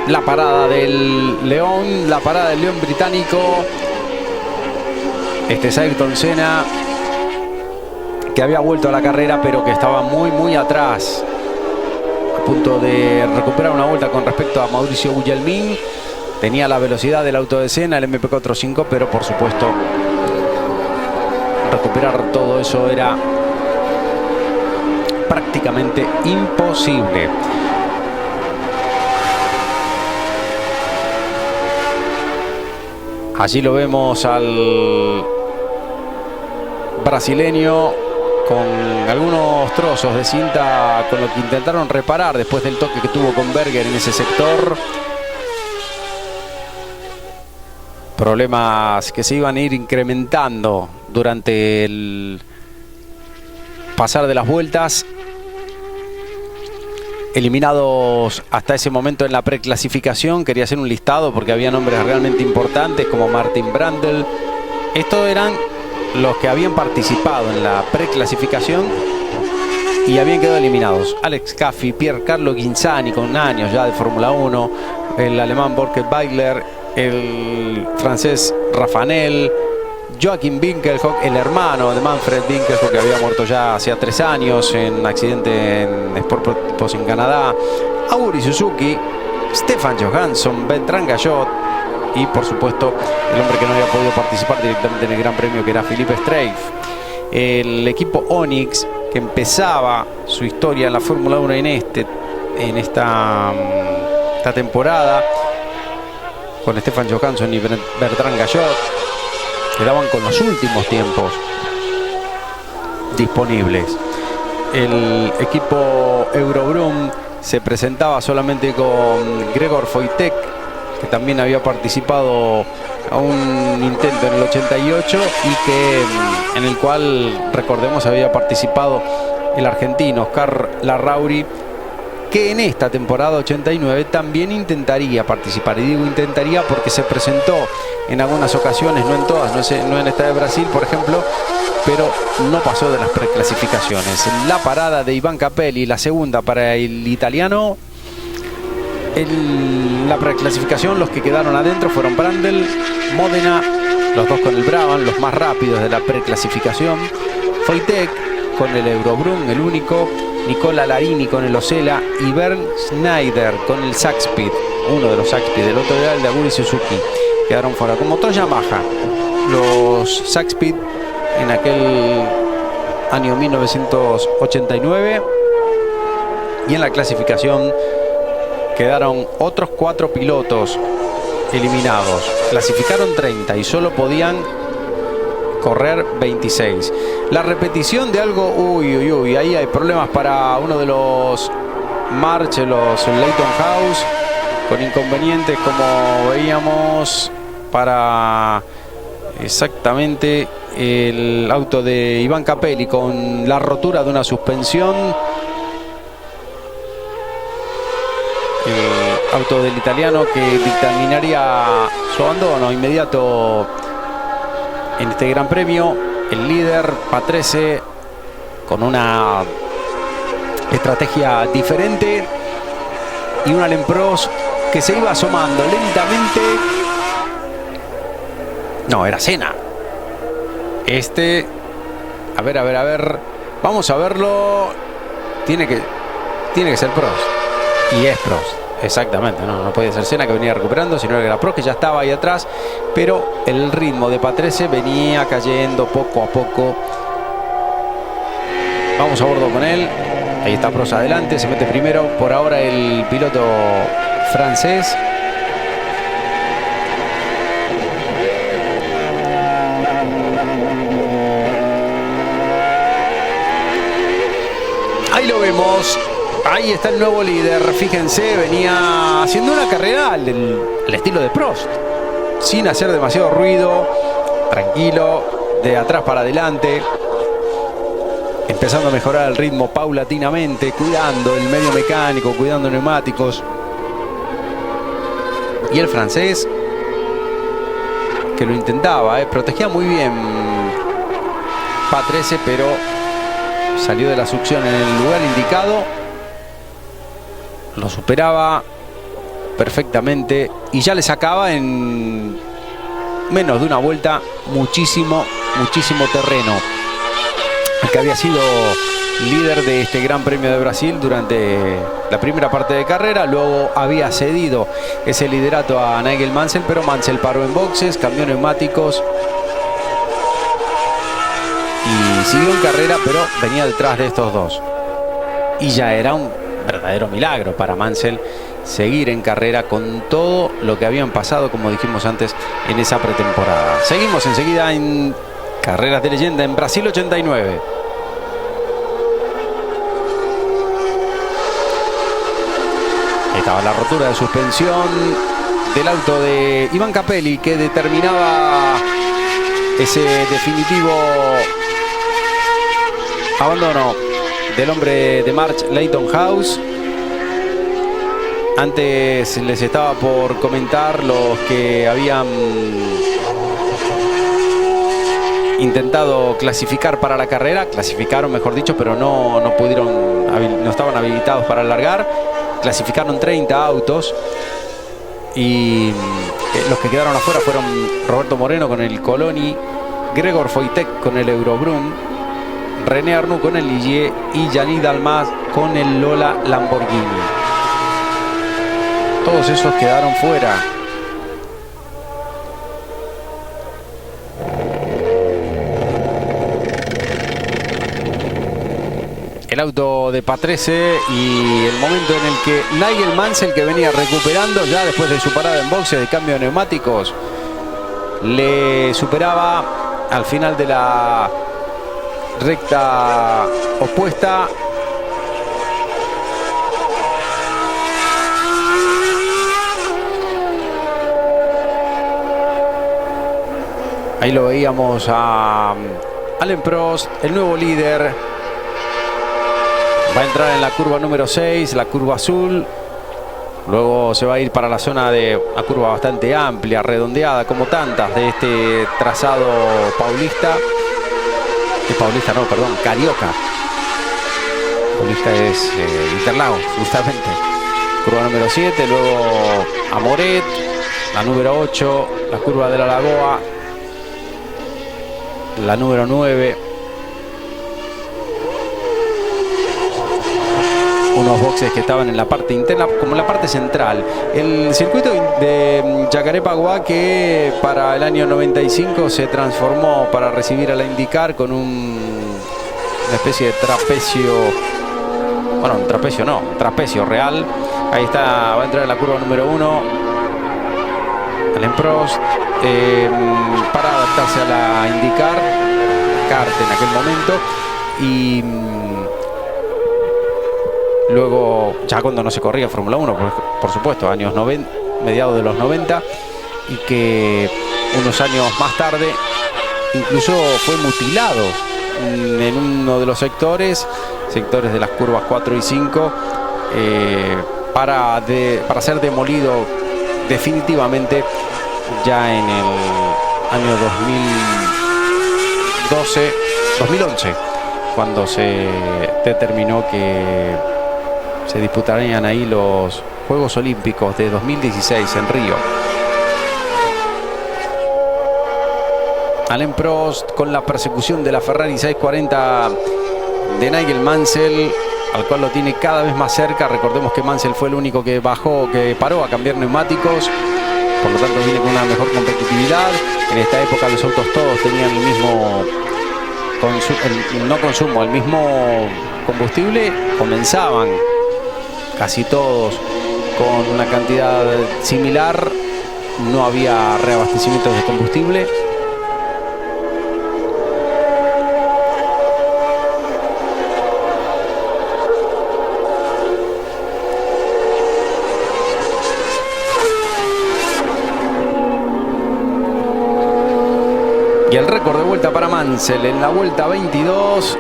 La parada del León, la parada del León británico. Este es Ayrton Senna, que había vuelto a la carrera, pero que estaba muy atrás, a punto de recuperar una vuelta con respecto a Mauricio Guglielmin. Tenía la velocidad del auto de Senna, el MP45, pero por supuesto recuperar todo eso era prácticamente imposible. Allí lo vemos al brasileño con algunos trozos de cinta, con lo que intentaron reparar después del toque que tuvo con Berger en ese sector. Problemas que se iban a ir incrementando durante el pasar de las vueltas. Eliminados hasta ese momento en la preclasificación. Quería hacer un listado porque había nombres realmente importantes como Martin Brundle. Estos eran los que habían participado en la preclasificación y habían quedado eliminados: Alex Caffi, Piercarlo Ghinzani, con años ya de Fórmula 1, el alemán Borket Weigler, el francés Rafanel, Joachim Winkelhock, el hermano de Manfred Winkelhock, que había muerto ya hacía 3 años en un accidente en Sport Prototypes en Canadá, Aguri Suzuki, Stefan Johansson, Bertrand Gallot y por supuesto el hombre que no había podido participar directamente en el Gran Premio, que era Philippe Streiff. El equipo Onyx, que empezaba su historia en la Fórmula 1 en esta temporada, con Stefan Johansson y Bertrand Gallot, quedaban con los últimos tiempos disponibles. El equipo Eurobrum se presentaba solamente con Gregor Foytek, que también había participado a un intento en el 88 y que en el cual, recordemos, había participado el argentino Oscar Larrauri, que en esta temporada 89 también intentaría participar. Y digo intentaría porque se presentó en algunas ocasiones, no en todas, no en esta de Brasil, por ejemplo, pero no pasó de las preclasificaciones. La parada de Iván Capelli, la segunda para el italiano. En la preclasificación, los que quedaron adentro fueron Brandel, Modena, los dos con el Brabham, los más rápidos de la preclasificación. Foytek con el Eurobrum, el único. Nicola Larini con el Osella y Bernd Schneider con el Saxpeed, uno de los Saxpeed. El otro era el de Aguri Suzuki. Quedaron fuera con motor Yamaha. Los Saxpeed en aquel año 1989. Y en la clasificación quedaron otros 4 pilotos eliminados. Clasificaron 30 y solo podían correr 26. La repetición de algo, ahí hay problemas para uno de los March, los Leyton House, con inconvenientes como veíamos para exactamente el auto de Iván Capelli, con la rotura de una suspensión. El auto del italiano, que dictaminaría su abandono inmediato en este Gran Premio. El líder Patrese, con una estrategia diferente, y un Alain Prost que se iba asomando lentamente. No, era Senna. A ver, vamos a verlo. Tiene que ser Prost. Y es Prost. Exactamente, no puede ser Senna, que venía recuperando, sino que era Prost, que ya estaba ahí atrás, pero el ritmo de Patrese venía cayendo poco a poco. Vamos a bordo con él. Ahí está Prost adelante, se mete primero por ahora el piloto francés. Ahí lo vemos. Ahí está el nuevo líder. Fíjense, venía haciendo una carrera al estilo de Prost, sin hacer demasiado ruido, tranquilo, de atrás para adelante, empezando a mejorar el ritmo paulatinamente, cuidando el medio mecánico, cuidando neumáticos. Y el francés, que lo intentaba, protegía muy bien Patrese, pero salió de la succión en el lugar indicado. Lo superaba perfectamente y ya le sacaba en menos de una vuelta muchísimo terreno. El que había sido líder de este Gran Premio de Brasil durante la primera parte de carrera, luego había cedido ese liderato a Nigel Mansell, pero Mansell paró en boxes, cambió neumáticos y siguió en carrera, pero venía detrás de estos dos. Y ya era un verdadero milagro para Mansell seguir en carrera con todo lo que habían pasado, como dijimos antes, en esa pretemporada. Seguimos enseguida en Carreras de Leyenda en Brasil 89. Ahí estaba la rotura de suspensión del auto de Iván Capelli, que determinaba ese definitivo abandono del hombre de March, Leyton House. Antes les estaba por comentar los que habían intentado clasificar para la carrera. Clasificaron, mejor dicho, pero no pudieron, no estaban habilitados para largar. Clasificaron 30 autos y los que quedaron afuera fueron Roberto Moreno con el Coloni Gregor Foytek con el Eurobrum, René Arnoux con el Ligier y Yannick Dalmas con el Lola Lamborghini. Todos esos quedaron fuera. El auto de Patrese y el momento en el que Nigel Mansell, que venía recuperando ya después de su parada en boxe de cambio de neumáticos, le superaba al final de la recta opuesta. Ahí lo veíamos a Alain Prost, el nuevo líder. Va a entrar en la curva número 6, la curva azul. Luego se va a ir para la zona de una curva bastante amplia, redondeada, como tantas de este trazado paulista. Paulista no, perdón, Carioca. Paulista es Interlagos, justamente. Curva número 7, luego Amoret, la número 8, la curva de la Lagoa, la número 9. Unos boxes que estaban en la parte interna, como en la parte central. El circuito de Jacarepaguá, que para el año 95 se transformó para recibir a la IndyCar con una especie de trapecio. Bueno, un trapecio no, un trapecio real. Ahí está, va a entrar en la curva número 1 Alain Prost para adaptarse a la IndyCar, kart en aquel momento. Y luego, ya cuando no se corría Fórmula 1, por supuesto, años 90, mediados de los 90, y que unos años más tarde incluso fue mutilado en uno de los sectores de las curvas 4 y 5, para ser demolido definitivamente ya en el año 2011, cuando se determinó que se disputarían ahí los Juegos Olímpicos de 2016 en Río. Alain Prost con la persecución de la Ferrari 640 de Nigel Mansell, al cual lo tiene cada vez más cerca. Recordemos que Mansell fue el único que paró a cambiar neumáticos, por lo tanto viene con una mejor competitividad. En esta época los autos todos tenían el mismo el mismo combustible, comenzaban casi todos con una cantidad similar, no había reabastecimientos de combustible. Y el récord de vuelta para Mansell en la vuelta 22.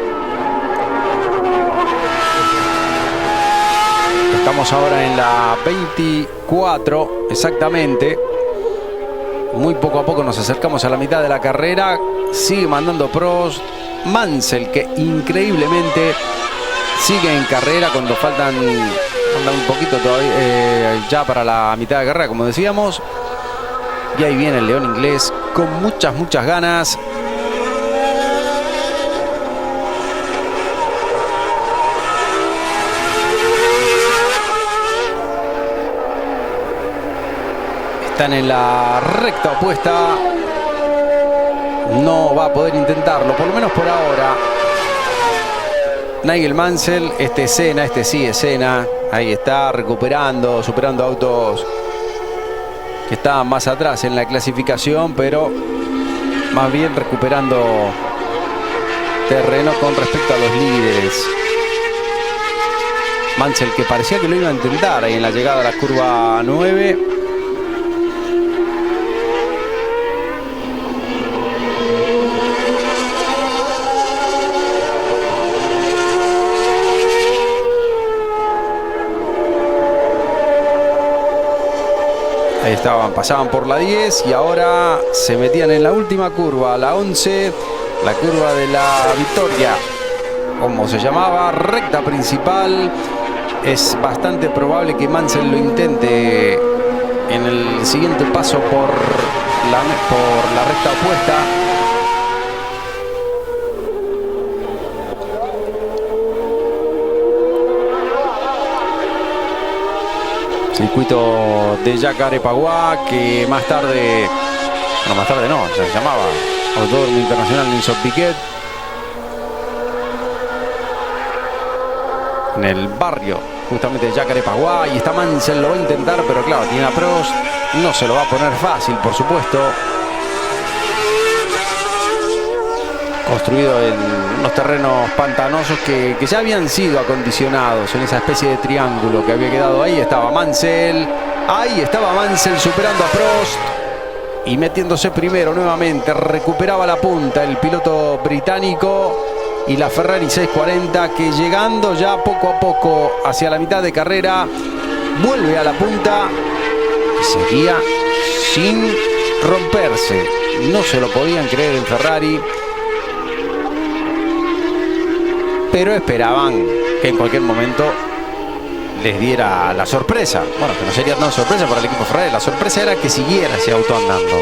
Estamos ahora en la 24 exactamente. Muy poco a poco nos acercamos a la mitad de la carrera. Sigue mandando Prost. Mansell, que increíblemente sigue en carrera cuando faltan un poquito todavía, ya para la mitad de carrera, como decíamos. Y ahí viene el león inglés con muchas ganas. Están en la recta opuesta. No va a poder intentarlo, por lo menos por ahora. Nigel Mansell, este sí es Senna. Ahí está recuperando, superando autos que estaban más atrás en la clasificación, pero más bien recuperando terreno con respecto a los líderes. Mansell, que parecía que lo iba a intentar ahí en la llegada a la curva 9. Ahí estaban, pasaban por la 10 y ahora se metían en la última curva, la 11, la curva de la victoria, como se llamaba, recta principal. Es bastante probable que Mansell lo intente en el siguiente paso por la recta opuesta. Circuito de Jacarepaguá, que más tarde no, se llamaba Autódromo Internacional Nelson Piquet. En el barrio justamente de Jacarepaguá, y está Mansell, lo va a intentar, pero claro, tiene a Prost, no se lo va a poner fácil, por supuesto. Construido en unos terrenos pantanosos que ya habían sido acondicionados en esa especie de triángulo que había quedado ahí. Estaba Mansell superando a Prost y metiéndose primero nuevamente. Recuperaba la punta el piloto británico y la Ferrari 640, que llegando ya poco a poco hacia la mitad de carrera vuelve a la punta y seguía sin romperse. No se lo podían creer en Ferrari, pero esperaban que en cualquier momento les diera la sorpresa. Bueno, que no sería tan sorpresa para el equipo Ferrari. La sorpresa era que siguiera ese auto andando.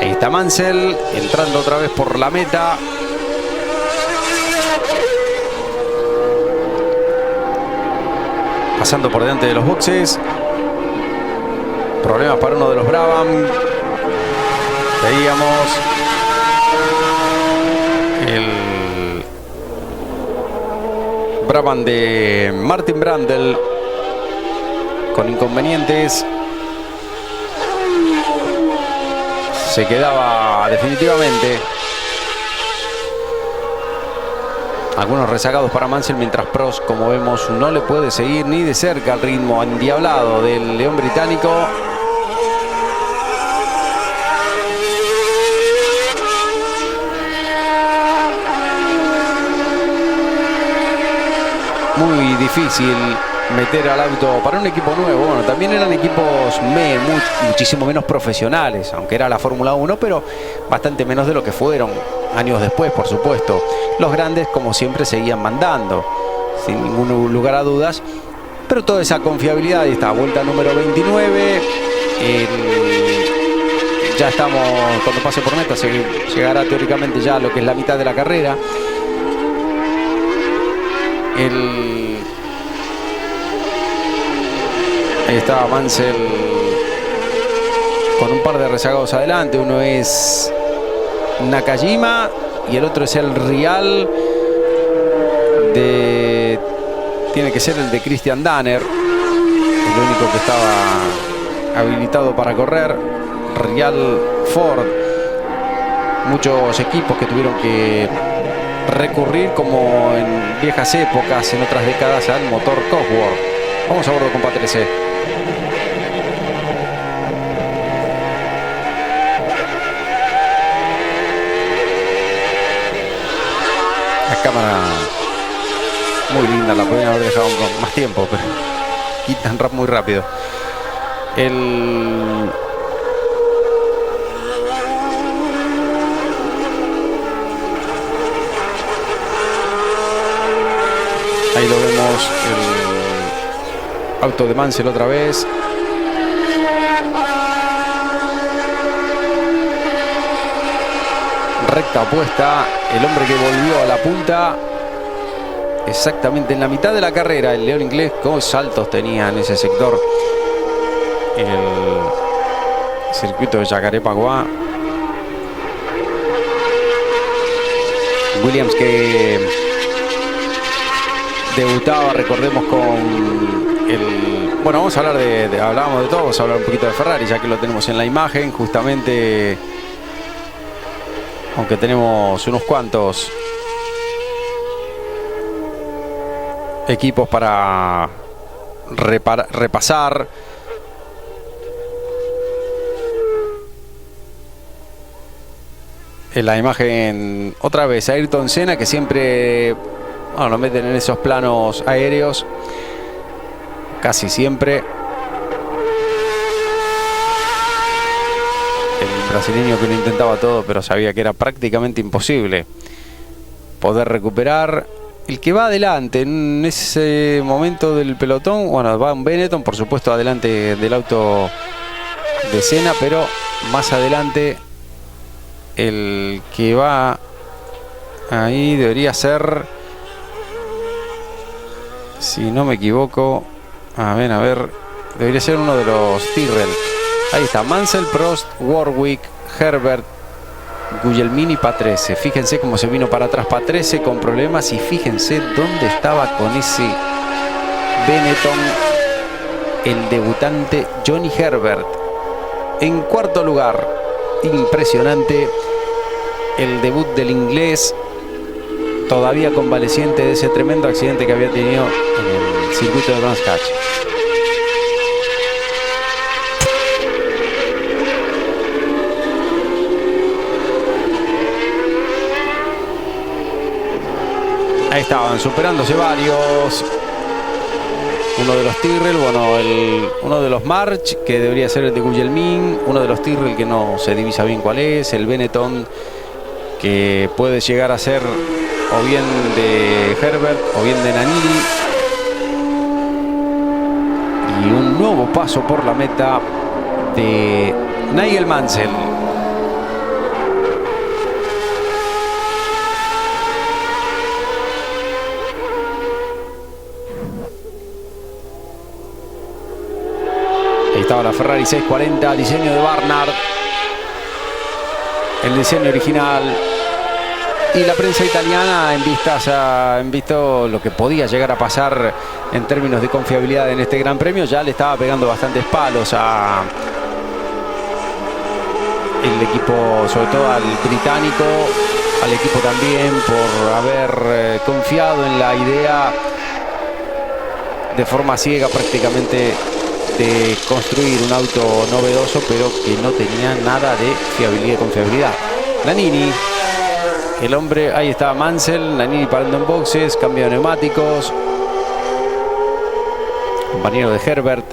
Ahí está Mansell entrando otra vez por la meta. Pasando por delante de los boxes. Problemas para uno de los Brabham. Veíamos el Brabham de Martin Brundle con inconvenientes. Se quedaba definitivamente. Algunos rezagados para Mansell, mientras Prost, como vemos, no le puede seguir ni de cerca el ritmo endiablado del león británico. Muy difícil meter al auto para un equipo nuevo. Bueno, también eran equipos muchísimo menos profesionales, aunque era la Fórmula 1, pero bastante menos de lo que fueron años después, por supuesto. Los grandes, como siempre, seguían mandando, sin ningún lugar a dudas, pero toda esa confiabilidad. Y esta vuelta número 29. Ya estamos, cuando pase por meta, llegará teóricamente ya a lo que es la mitad de la carrera. Ahí está Mansell con un par de rezagados adelante. Uno es Nakajima y el otro es el Rial de... Tiene que ser el de Christian Danner, el único que estaba habilitado para correr. Rial Ford. Muchos equipos que tuvieron que recurrir, como en viejas épocas, en otras décadas, al motor Cosworth. Vamos a bordo con Patrese. La cámara muy linda, la podrían haber dejado con más tiempo, pero quitan muy rápido. Ahí lo vemos, el auto de Mansell otra vez. Recta opuesta, el hombre que volvió a la punta exactamente en la mitad de la carrera. El león inglés, con saltos tenía en ese sector el circuito de Jacarepaguá. Williams, que debutaba, recordemos, con el... Bueno, vamos a hablar hablábamos de todo, vamos a hablar un poquito de Ferrari, ya que lo tenemos en la imagen, justamente, aunque tenemos unos cuantos equipos para repasar. En la imagen, otra vez, Ayrton Senna, que siempre... Bueno, lo meten en esos planos aéreos casi siempre. El brasileño que lo intentaba todo, pero sabía que era prácticamente imposible poder recuperar. El que va adelante en ese momento del pelotón, bueno, va un Benetton, por supuesto, adelante del auto de Senna, pero más adelante el que va Ahí debería ser, si no me equivoco, a ver, debería ser uno de los Tyrrell. Ahí está, Mansell, Prost, Warwick, Herbert, Guglielmini, Patrese. Fíjense cómo se vino para atrás Patrese con problemas y fíjense dónde estaba con ese Benetton el debutante Johnny Herbert. En cuarto lugar, impresionante el debut del inglés, todavía convaleciente de ese tremendo accidente que había tenido en el circuito de Brands Hatch. Ahí estaban superándose varios. Uno de los Tyrrell, bueno, uno de los March, que debería ser el de Guglielmin. Uno de los Tyrrell que no se divisa bien cuál es. El Benetton, que puede llegar a ser o bien de Herbert o bien de Nannini. Y un nuevo paso por la meta de Nigel Mansell. Ahí estaba la Ferrari 640, diseño de Barnard, el diseño original. Y la prensa italiana, en visto lo que podía llegar a pasar en términos de confiabilidad en este Gran Premio, ya le estaba pegando bastantes palos a el equipo, sobre todo al británico, al equipo también, por haber confiado en la idea de forma ciega prácticamente de construir un auto novedoso, pero que no tenía nada de fiabilidad y confiabilidad. Nannini, el hombre, ahí estaba Mansell, Nannini parando en boxes, cambio de neumáticos, compañero de Herbert.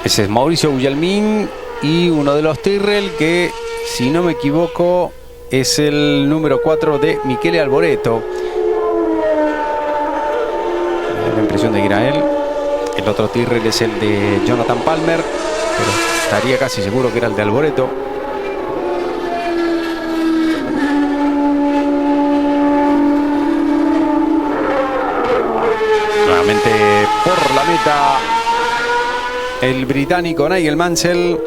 Ese es Mauricio Guglielmin y uno de los Tyrrell que, si no me equivoco, es el número 4 de Michele Alboreto. Me da la impresión de que era él. El otro Tyrrell es el de Jonathan Palmer, pero estaría casi seguro que era el de Alboreto. Nuevamente por la meta el británico Nigel Mansell.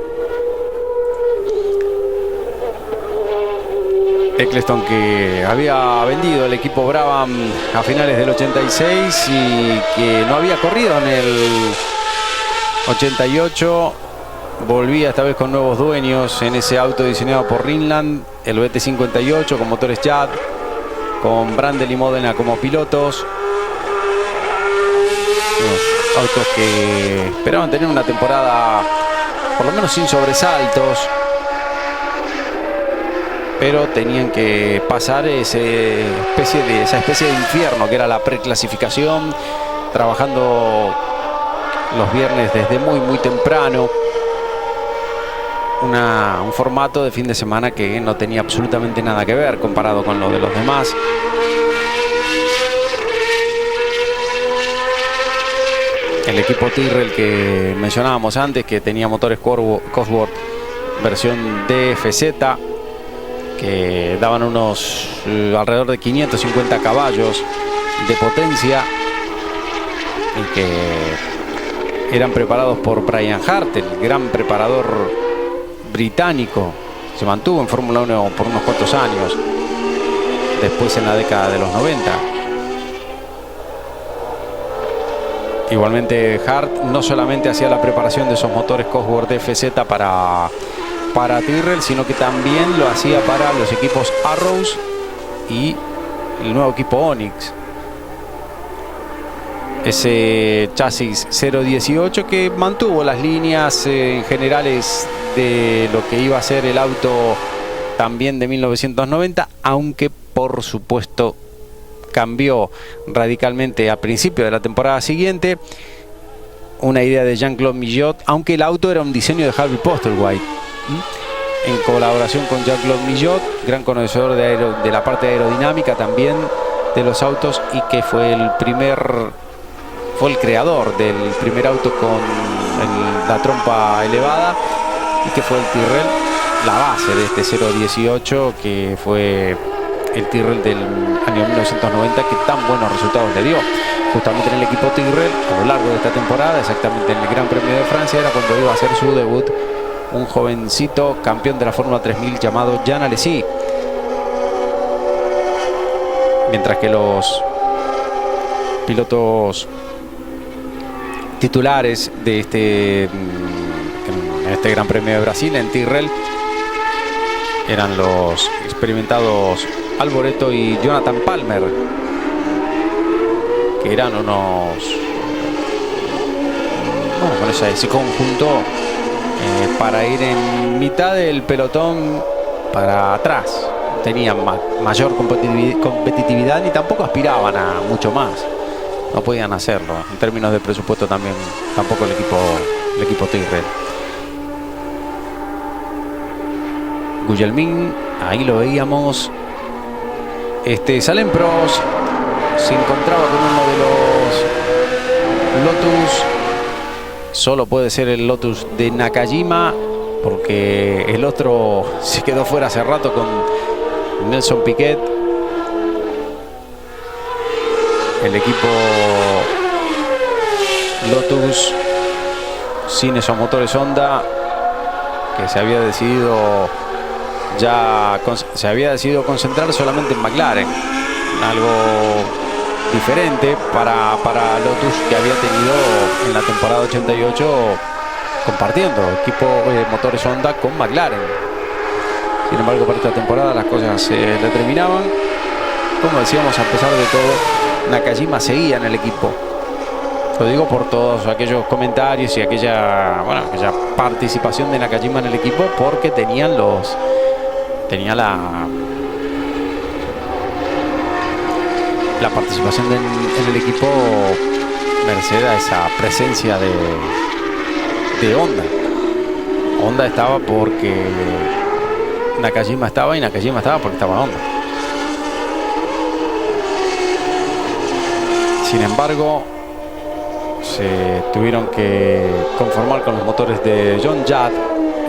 Eccleston, que había vendido el equipo Brabham a finales del 86 y que no había corrido en el 88, volvía esta vez con nuevos dueños en ese auto diseñado por Ringland, el BT58 con motores Judd, con Brandel y Modena como pilotos. Autos que esperaban tener una temporada por lo menos sin sobresaltos, pero tenían que pasar esa especie de infierno que era la preclasificación, trabajando los viernes desde muy temprano, un formato de fin de semana que no tenía absolutamente nada que ver comparado con lo de los demás. El equipo Tyrrell que mencionábamos antes, que tenía motores Cosworth versión DFZ, que daban unos alrededor de 550 caballos de potencia y que eran preparados por Brian Hart, el gran preparador británico. Se mantuvo en Fórmula 1 por unos cuantos años, después en la década de los 90. Igualmente Hart no solamente hacía la preparación de esos motores Cosworth DFZ para Tyrrell, sino que también lo hacía para los equipos Arrows y el nuevo equipo Onyx. Ese chasis 018 que mantuvo las líneas generales de lo que iba a ser el auto también de 1990, aunque por supuesto cambió radicalmente a principio de la temporada siguiente. Una idea de Jean-Claude Millot, aunque el auto era un diseño de Harvey Postlethwaite. en colaboración con Jean-Claude Millot, gran conocedor de la parte aerodinámica también de los autos, y que fue el creador del primer auto con la trompa elevada, y que fue el Tyrrell, la base de este 018, que fue el Tyrrell del año 1990, que tan buenos resultados le dio. Justamente en el equipo Tyrrell, a lo largo de esta temporada, exactamente en el Gran Premio de Francia, era cuando iba a hacer su debut un jovencito campeón de la Fórmula 3000 llamado Jean Alesi. Mientras que los pilotos titulares de este Gran Premio de Brasil en Tyrrell eran los experimentados Alboreto y Jonathan Palmer, que eran unos, bueno, con ese conjunto para ir en mitad del pelotón para atrás. Tenían mayor competitividad, ni tampoco aspiraban a mucho más. No podían hacerlo. En términos de presupuesto también, tampoco el equipo Tyrrell. Gugelmin, ahí lo veíamos. Salem Prost se encontraba con uno de los Lotus. Solo puede ser el Lotus de Nakajima, porque el otro se quedó fuera hace rato con Nelson Piquet. El equipo Lotus, sin esos motores Honda, que se había decidido concentrar solamente en McLaren, algo diferente para Lotus, que había tenido en la temporada 88 compartiendo equipo motores Honda con McLaren. Sin embargo, para esta temporada las cosas se determinaban. Como decíamos, a pesar de todo, Nakajima seguía en el equipo. Lo digo por todos aquellos comentarios y aquella participación de Nakajima en el equipo, porque tenía la participación en el equipo merced a esa presencia de Honda. Honda estaba porque Nakajima estaba, y Nakajima estaba porque estaba Honda. Sin embargo, se tuvieron que conformar con los motores de John Judd,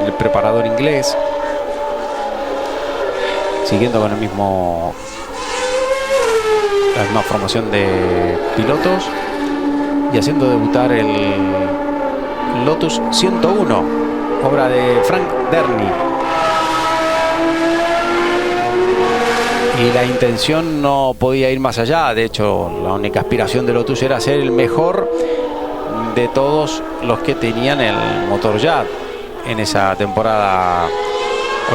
el preparador inglés, siguiendo con la misma formación de pilotos, y haciendo debutar el Lotus 101, obra de Frank Derny. Y la intención no podía ir más allá. De hecho, la única aspiración de Lotus era ser el mejor de todos los que tenían el motor Judd en esa temporada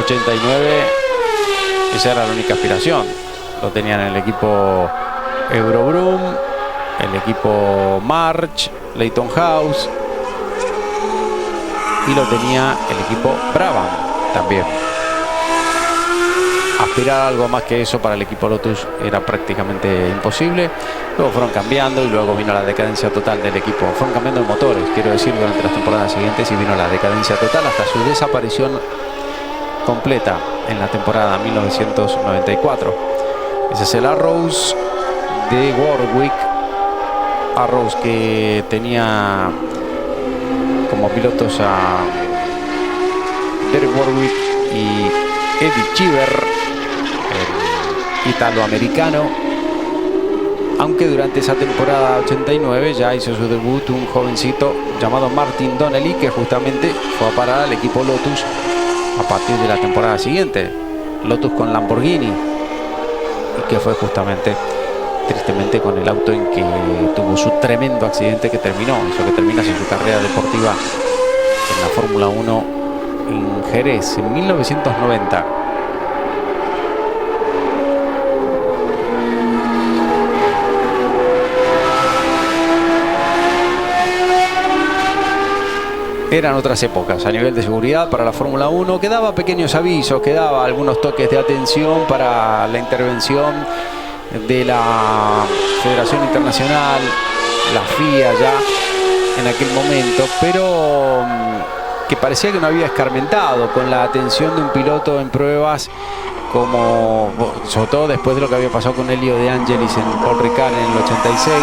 89. Esa era la única aspiración. Lo tenían el equipo Eurobrum, el equipo March, Leyton House, y lo tenía el equipo Brabham también. Aspirar a algo más que eso para el equipo Lotus era prácticamente imposible. Luego fueron cambiando, y luego vino la decadencia total del equipo. Fueron cambiando motores, quiero decir, durante las temporadas siguientes, y vino la decadencia total hasta su desaparición completa en la temporada 1994. Ese es el Arrows de Warwick. Arrows, que tenía como pilotos a Derek Warwick y Eddie Cheever, el italoamericano, aunque durante esa temporada 89 ya hizo su debut un jovencito llamado Martin Donnelly, que justamente fue a parar al equipo Lotus a partir de la temporada siguiente. Lotus con Lamborghini, y que fue justamente, tristemente, con el auto en que tuvo su tremendo accidente que termina sin su carrera deportiva en la Fórmula 1 en Jerez en 1990. Eran otras épocas a nivel de seguridad para la Fórmula 1, que daba pequeños avisos, que daba algunos toques de atención para la intervención de la Federación Internacional, la FIA ya en aquel momento, pero que parecía que no había escarmentado con la atención de un piloto en pruebas, como sobre todo después de lo que había pasado con Elio De Angelis en Paul Ricard en el 86.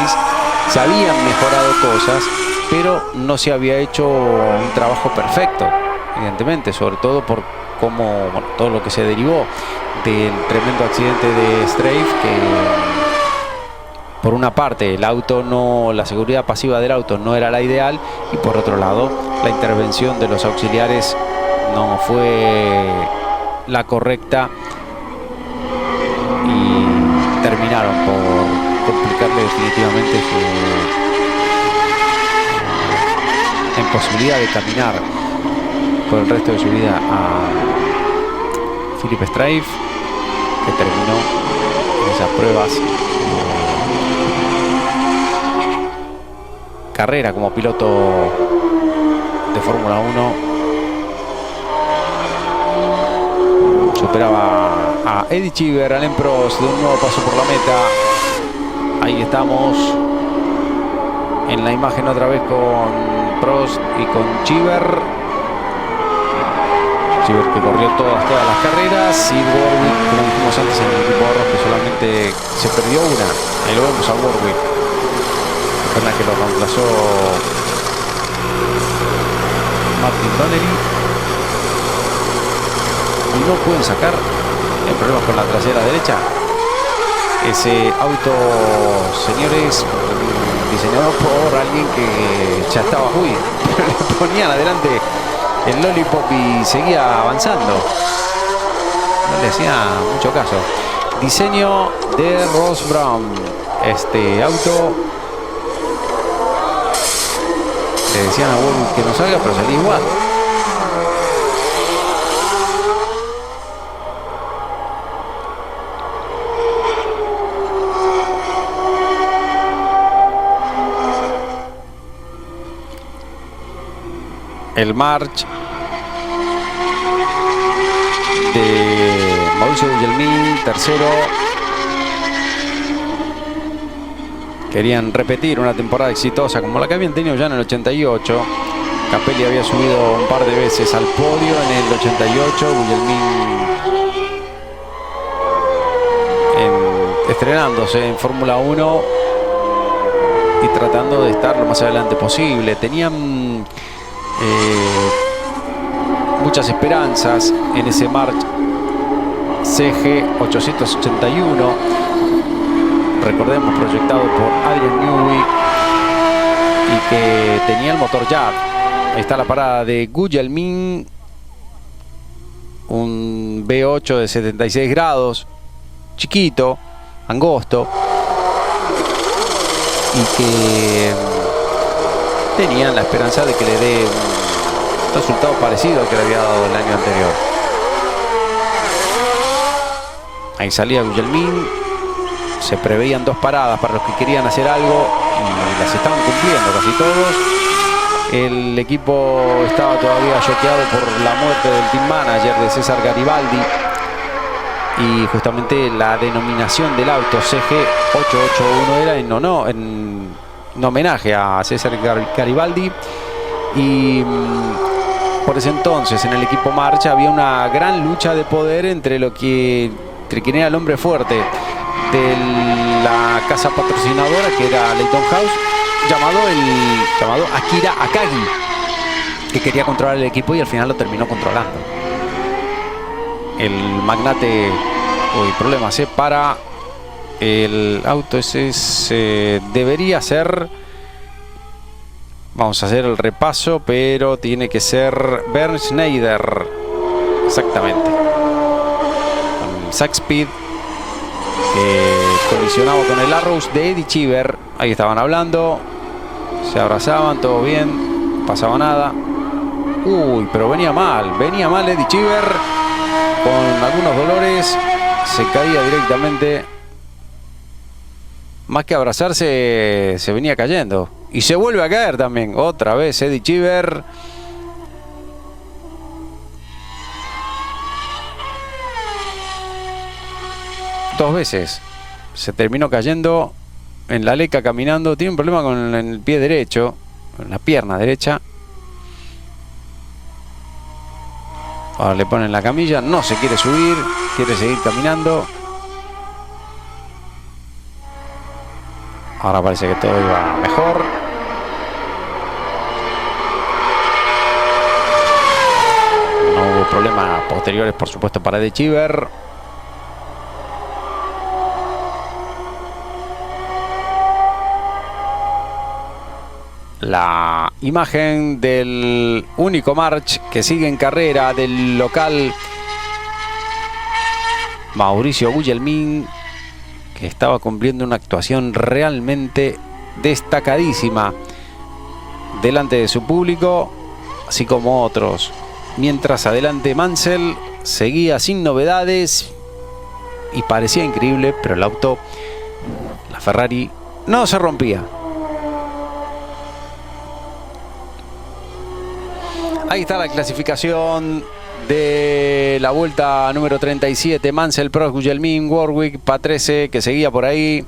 Se habían mejorado cosas, pero no se había hecho un trabajo perfecto, evidentemente, sobre todo por cómo, bueno, todo lo que se derivó del tremendo accidente de Strafe, que por una parte el auto no, la seguridad pasiva del auto no era la ideal, y por otro lado la intervención de los auxiliares no fue la correcta y terminaron por complicarle definitivamente su imposibilidad de caminar por el resto de su vida a Philippe Strafe, que terminó en esas pruebas carrera como piloto de Fórmula 1. Superaba a Eddie Cheever, Alain Prost, de un nuevo paso por la meta. Ahí estamos en la imagen otra vez con Prost y con Cheever. Cheever que corrió todas las carreras, y Warwick, como dijimos antes en el equipo de Arroz, que solamente se perdió una. Ahí lo vemos a Warwick, que lo reemplazó Martin Donnelly. Y no pueden sacar el problema con la trasera derecha. Ese auto, señores, diseñado por alguien que ya estaba muy le ponían adelante el lollipop y seguía avanzando, no le hacía mucho caso. Diseño de Ross Brown. Este auto, le decían a Warwick que no salga, pero salía igual. El March de Mauricio Gugelmin, tercero. Querían repetir una temporada exitosa como la que habían tenido ya en el 88. Capelli había subido un par de veces al podio en el 88. Gugelmin estrenándose en Fórmula 1 y tratando de estar lo más adelante posible. Tenían muchas esperanzas en ese March CG 881, recordemos, proyectado por Adrian Newey, y que tenía el motor Jar. Ahí está la parada de Gugelmin, un V8 de 76 grados, chiquito, angosto, y que tenían la esperanza de que le dé un resultado parecido al que le había dado el año anterior. Ahí salía Gugelmin. Se preveían 2 paradas para los que querían hacer algo y las estaban cumpliendo casi todos. El equipo estaba todavía choqueado por la muerte del team manager de César Garibaldi, y justamente la denominación del auto CG881 era en homenaje a César Garibaldi. Y por ese entonces en el equipo March había una gran lucha de poder entre quien era el hombre fuerte de la casa patrocinadora, que era Leyton House, llamado Akira Akagi, que quería controlar el equipo y al final lo terminó controlando. El magnate, problemas para el auto ese debería ser, vamos a hacer el repaso, pero tiene que ser Bernd Schneider, exactamente, con Zack Speed, que colisionaba con el Arrows de Eddie Cheever. Ahí estaban hablando, se abrazaban, todo bien, no pasaba nada. Pero venía mal Eddie Cheever, con algunos dolores, se caía directamente. Más que abrazarse, se venía cayendo. Y se vuelve a caer también, otra vez Eddie Cheever. Dos veces se terminó cayendo en la leca caminando. Tiene un problema con el pie derecho, con la pierna derecha. Ahora le ponen la camilla, no se quiere subir, quiere seguir caminando. Ahora parece que todo iba mejor. No hubo problemas posteriores, por supuesto, para De Chiver. La imagen del único March que sigue en carrera del local Mauricio Gugelmin, que estaba cumpliendo una actuación realmente destacadísima delante de su público, así como otros. Mientras adelante Mansell seguía sin novedades y parecía increíble, pero el auto, la Ferrari, no se rompía. Ahí está la clasificación de la vuelta número 37. Mansell, Prost, Gugelmin, Warwick, Patrese, que seguía por ahí.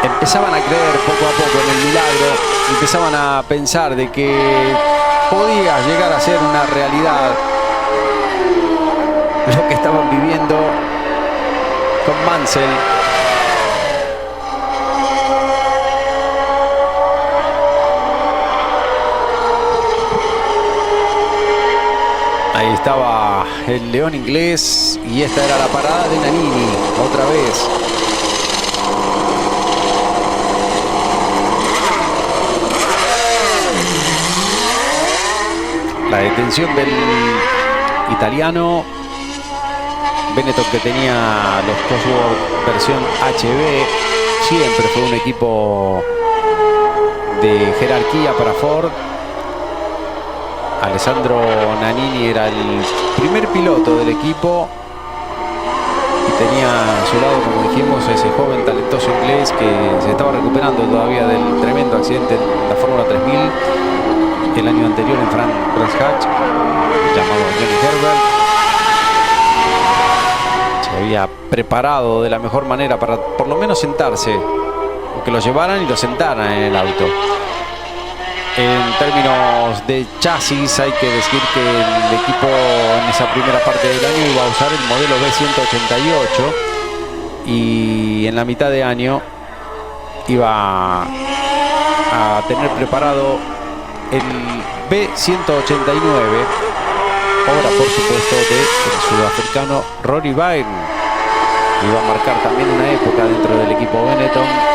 Empezaban a creer poco a poco en el milagro. Empezaban a pensar de que podía llegar a ser una realidad lo que estaban viviendo con Mansell. Ahí estaba el león inglés y esta era la parada de Nannini, otra vez. La detención del italiano. Benetton, que tenía los Cosworth versión HB, siempre fue un equipo de jerarquía para Ford. Alessandro Nannini era el primer piloto del equipo y tenía a su lado, como dijimos, ese joven talentoso inglés que se estaba recuperando todavía del tremendo accidente en la Fórmula 3000 el año anterior en Brands Hatch, llamado Johnny Herbert. Se había preparado de la mejor manera para por lo menos sentarse, o que lo llevaran y lo sentaran en el auto. En términos de chasis, hay que decir que el equipo en esa primera parte del año iba a usar el modelo B188 y en la mitad de año iba a tener preparado el B189, obra por supuesto del sudafricano Rory Byrne. Iba a marcar también una época dentro del equipo Benetton.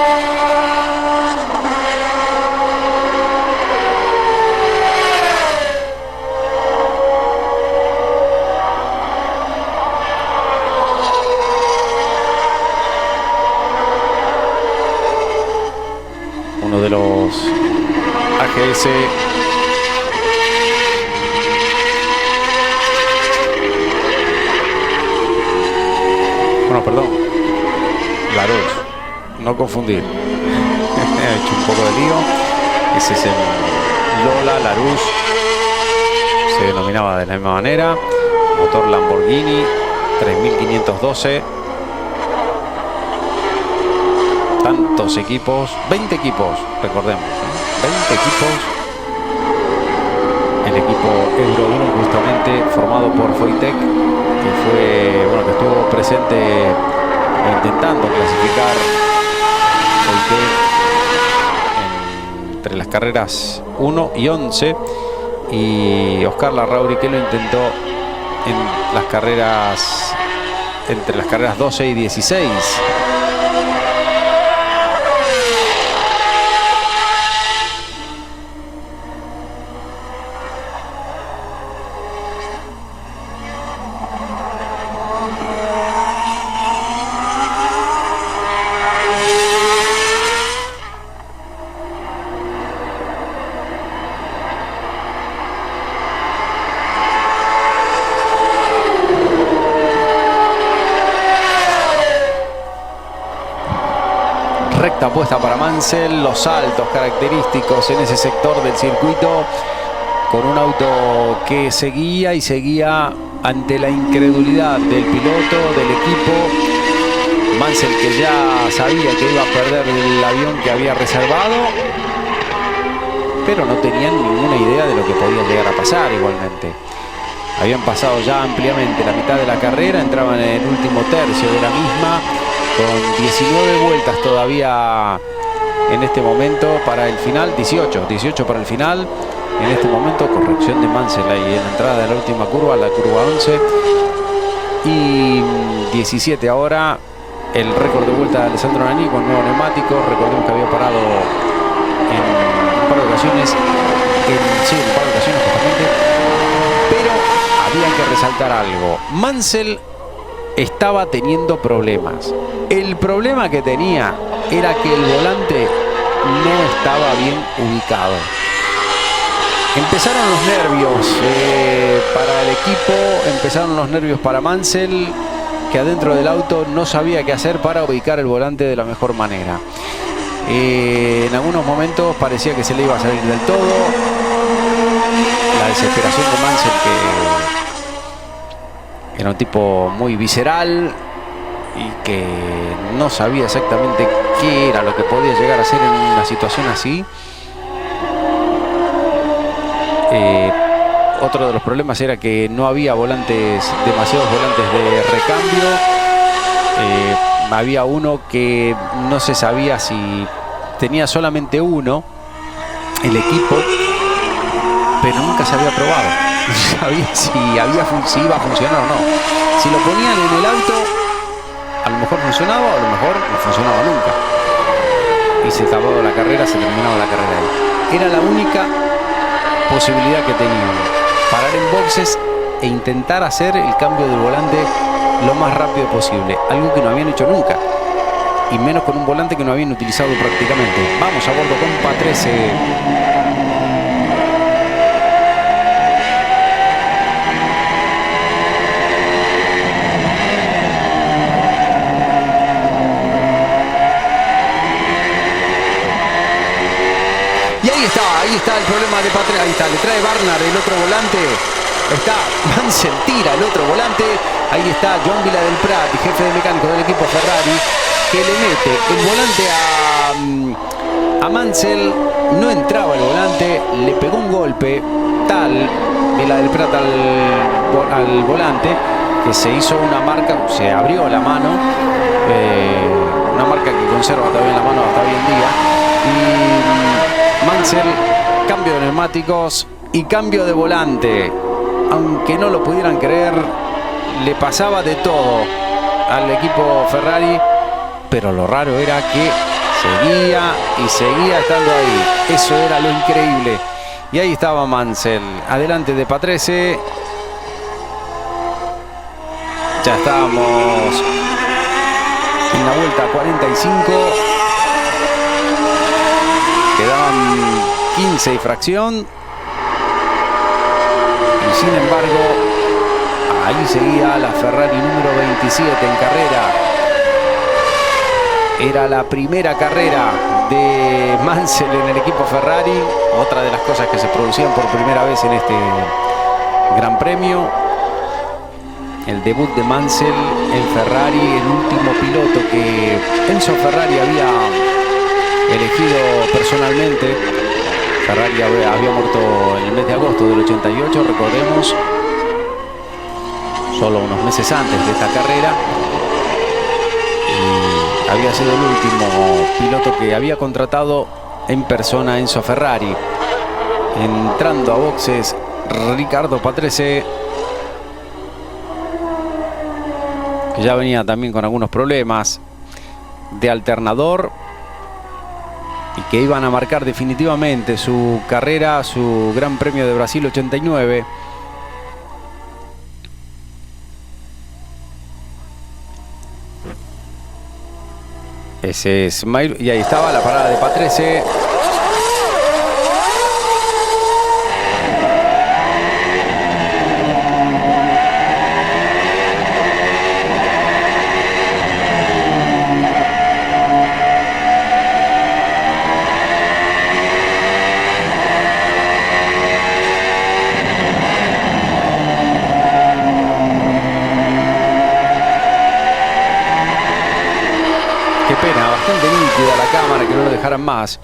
Uno de los AGS perdón, Larousse, no confundir. He hecho un poco de lío. Ese es el Lola Larousse, se denominaba de la misma manera. Motor Lamborghini 3512. Tantos equipos, 20 equipos, recordemos, ¿no? 20 equipos. El equipo Euro 1, justamente formado por Foytec, que fue, bueno, que estuvo presente intentando clasificar Foytec entre las carreras 1 y 11, y Oscar Larrauri, que lo intentó en las carreras, entre las carreras 12 y 16. Recta puesta para Mansell, los saltos característicos en ese sector del circuito, con un auto que seguía y seguía ante la incredulidad del piloto, del equipo. Mansell, que ya sabía que iba a perder el avión que había reservado, pero no tenían ninguna idea de lo que podía llegar a pasar igualmente. Habían pasado ya ampliamente la mitad de la carrera, entraban en el último tercio de la misma, con 19 vueltas todavía en este momento para el final, 18 para el final. En este momento, corrección de Mansell ahí en la entrada de la última curva, la curva 11. Y 17 ahora, el récord de vuelta de Alessandro Nani con nuevo neumático. Recordemos que había parado en un par de ocasiones, justamente. Pero había que resaltar algo. Mansell estaba teniendo problemas. El problema que tenía era que el volante no estaba bien ubicado. Empezaron los nervios para el equipo, empezaron los nervios para Mansell, que adentro del auto no sabía qué hacer para ubicar el volante de la mejor manera. En algunos momentos parecía que se le iba a salir del todo. La desesperación de Mansell, que era un tipo muy visceral y que no sabía exactamente qué era lo que podía llegar a hacer en una situación así. Otro de los problemas era que no había demasiados volantes de recambio. Había uno que no se sabía si tenía solamente uno, el equipo, pero nunca se había probado. No sabía si iba a funcionar o no. Si lo ponían en el auto, a lo mejor funcionaba, o a lo mejor no funcionaba nunca. Y se acabó la carrera, se terminaba la carrera ahí. Era la única posibilidad que tenían, parar en boxes e intentar hacer el cambio del volante lo más rápido posible, algo que no habían hecho nunca, y menos con un volante que no habían utilizado prácticamente. Vamos a bordo con Patrese. Ahí está el problema de Patrese. Ahí está, le trae Barnard el otro volante. Está Mansell, tira el otro volante. Ahí está Joan Vila del Prat, jefe de mecánico del equipo Ferrari, que le mete el volante a Mansell. No entraba el volante, le pegó un golpe tal Vila del Prat al volante, que se hizo una marca, se abrió la mano, una marca que conserva todavía en la mano hasta hoy en día. Y Mansell, cambio de neumáticos y cambio de volante. Aunque no lo pudieran creer, le pasaba de todo al equipo Ferrari, pero lo raro era que seguía estando ahí. Eso era lo increíble. Y ahí estaba Mansell, adelante de Patrese. Ya estábamos en la vuelta 45. Quedaban 15 y fracción. Y sin embargo, ahí seguía la Ferrari número 27 en carrera. Era la primera carrera de Mansell en el equipo Ferrari. Otra de las cosas que se producían por primera vez en este Gran Premio. El debut de Mansell en Ferrari, el último piloto que Enzo Ferrari había elegido personalmente. Ferrari había muerto en el mes de agosto del 88, recordemos, solo unos meses antes de esta carrera. Y había sido el último piloto que había contratado en persona Enzo Ferrari. Entrando a boxes, Ricardo Patrese, que ya venía también con algunos problemas de alternador y que iban a marcar definitivamente su carrera, su Gran Premio de Brasil 89. Ese es Smile, y ahí estaba la parada de Patrese. Bastante nítida la cámara, que no lo dejaran más.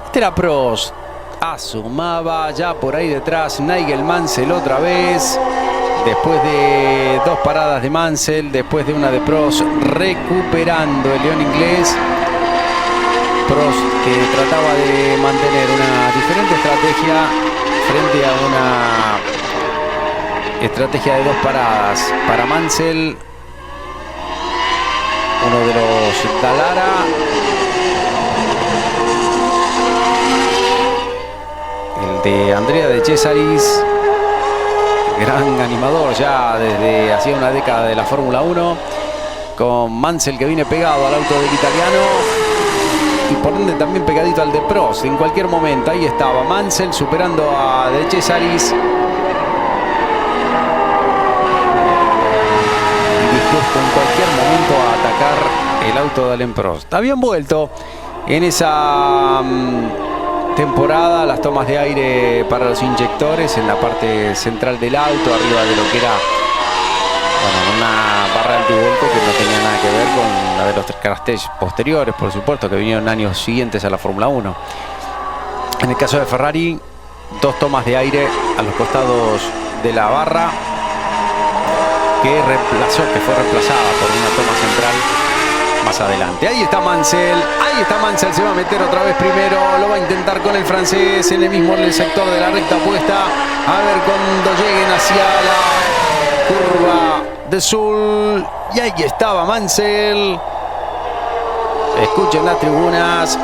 Este era Prost. asomaba ya por ahí detrás Nigel Mansell otra vez. Después de 2 paradas de Mansell, después de una de Prost, recuperando el león inglés. Prost, que trataba de mantener una diferente estrategia frente a una estrategia de 2 paradas para Mansell. Uno de los Dallara. El de Andrea De Cesaris. Gran animador ya desde hacía una década de la Fórmula 1. Con Mansell que viene pegado al auto del italiano. Y por ende también pegadito al de Prost. En cualquier momento ahí estaba Mansell superando a De Cesaris. Y dispuesto en cualquier momento a atacar el auto de Alain Prost. Habían vuelto en esa temporada las tomas de aire para los inyectores en la parte central del auto, arriba de lo que era una barra de antivuelco que no tenía nada que ver con la de los carteles posteriores, por supuesto, que vinieron años siguientes a la Fórmula 1. En el caso de Ferrari, 2 tomas de aire a los costados de la barra que fue reemplazada por una toma central más adelante. Ahí está Mansell, se va a meter otra vez primero, lo va a intentar con el francés en el mismo sector de la recta opuesta. A ver cuando lleguen hacia la curva de Sul. Y ahí estaba Mansell. Escuchen las tribunas.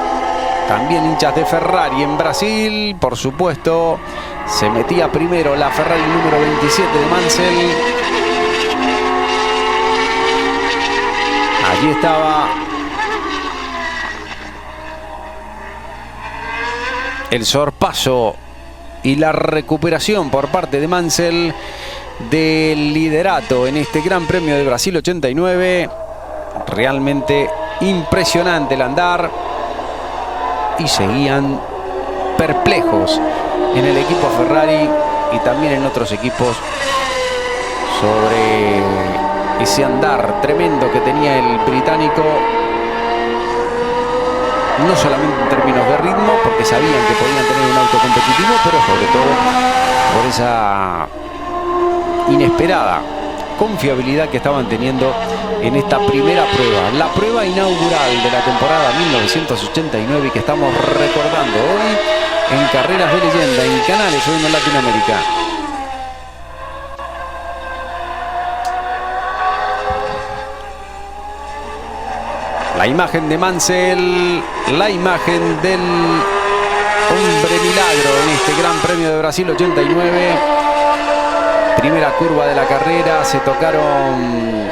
También hinchas de Ferrari en Brasil, por supuesto. Se metía primero la Ferrari número 27 de Mansell. Allí estaba el sorpaso y la recuperación por parte de Mansell del liderato en este Gran Premio de Brasil 89. Realmente impresionante el andar. Y seguían perplejos en el equipo Ferrari y también en otros equipos sobre ese andar tremendo que tenía el británico, no solamente en términos de ritmo, porque sabían que podían tener un auto competitivo, pero sobre todo por esa inesperada confiabilidad que estaban teniendo en esta primera prueba, la prueba inaugural de la temporada 1989 que estamos recordando hoy en Carreras de Leyenda, en Canales hoy en Latinoamérica. La imagen de Mansell, la imagen del hombre milagro en este Gran Premio de Brasil 89. Primera curva de la carrera, se tocaron,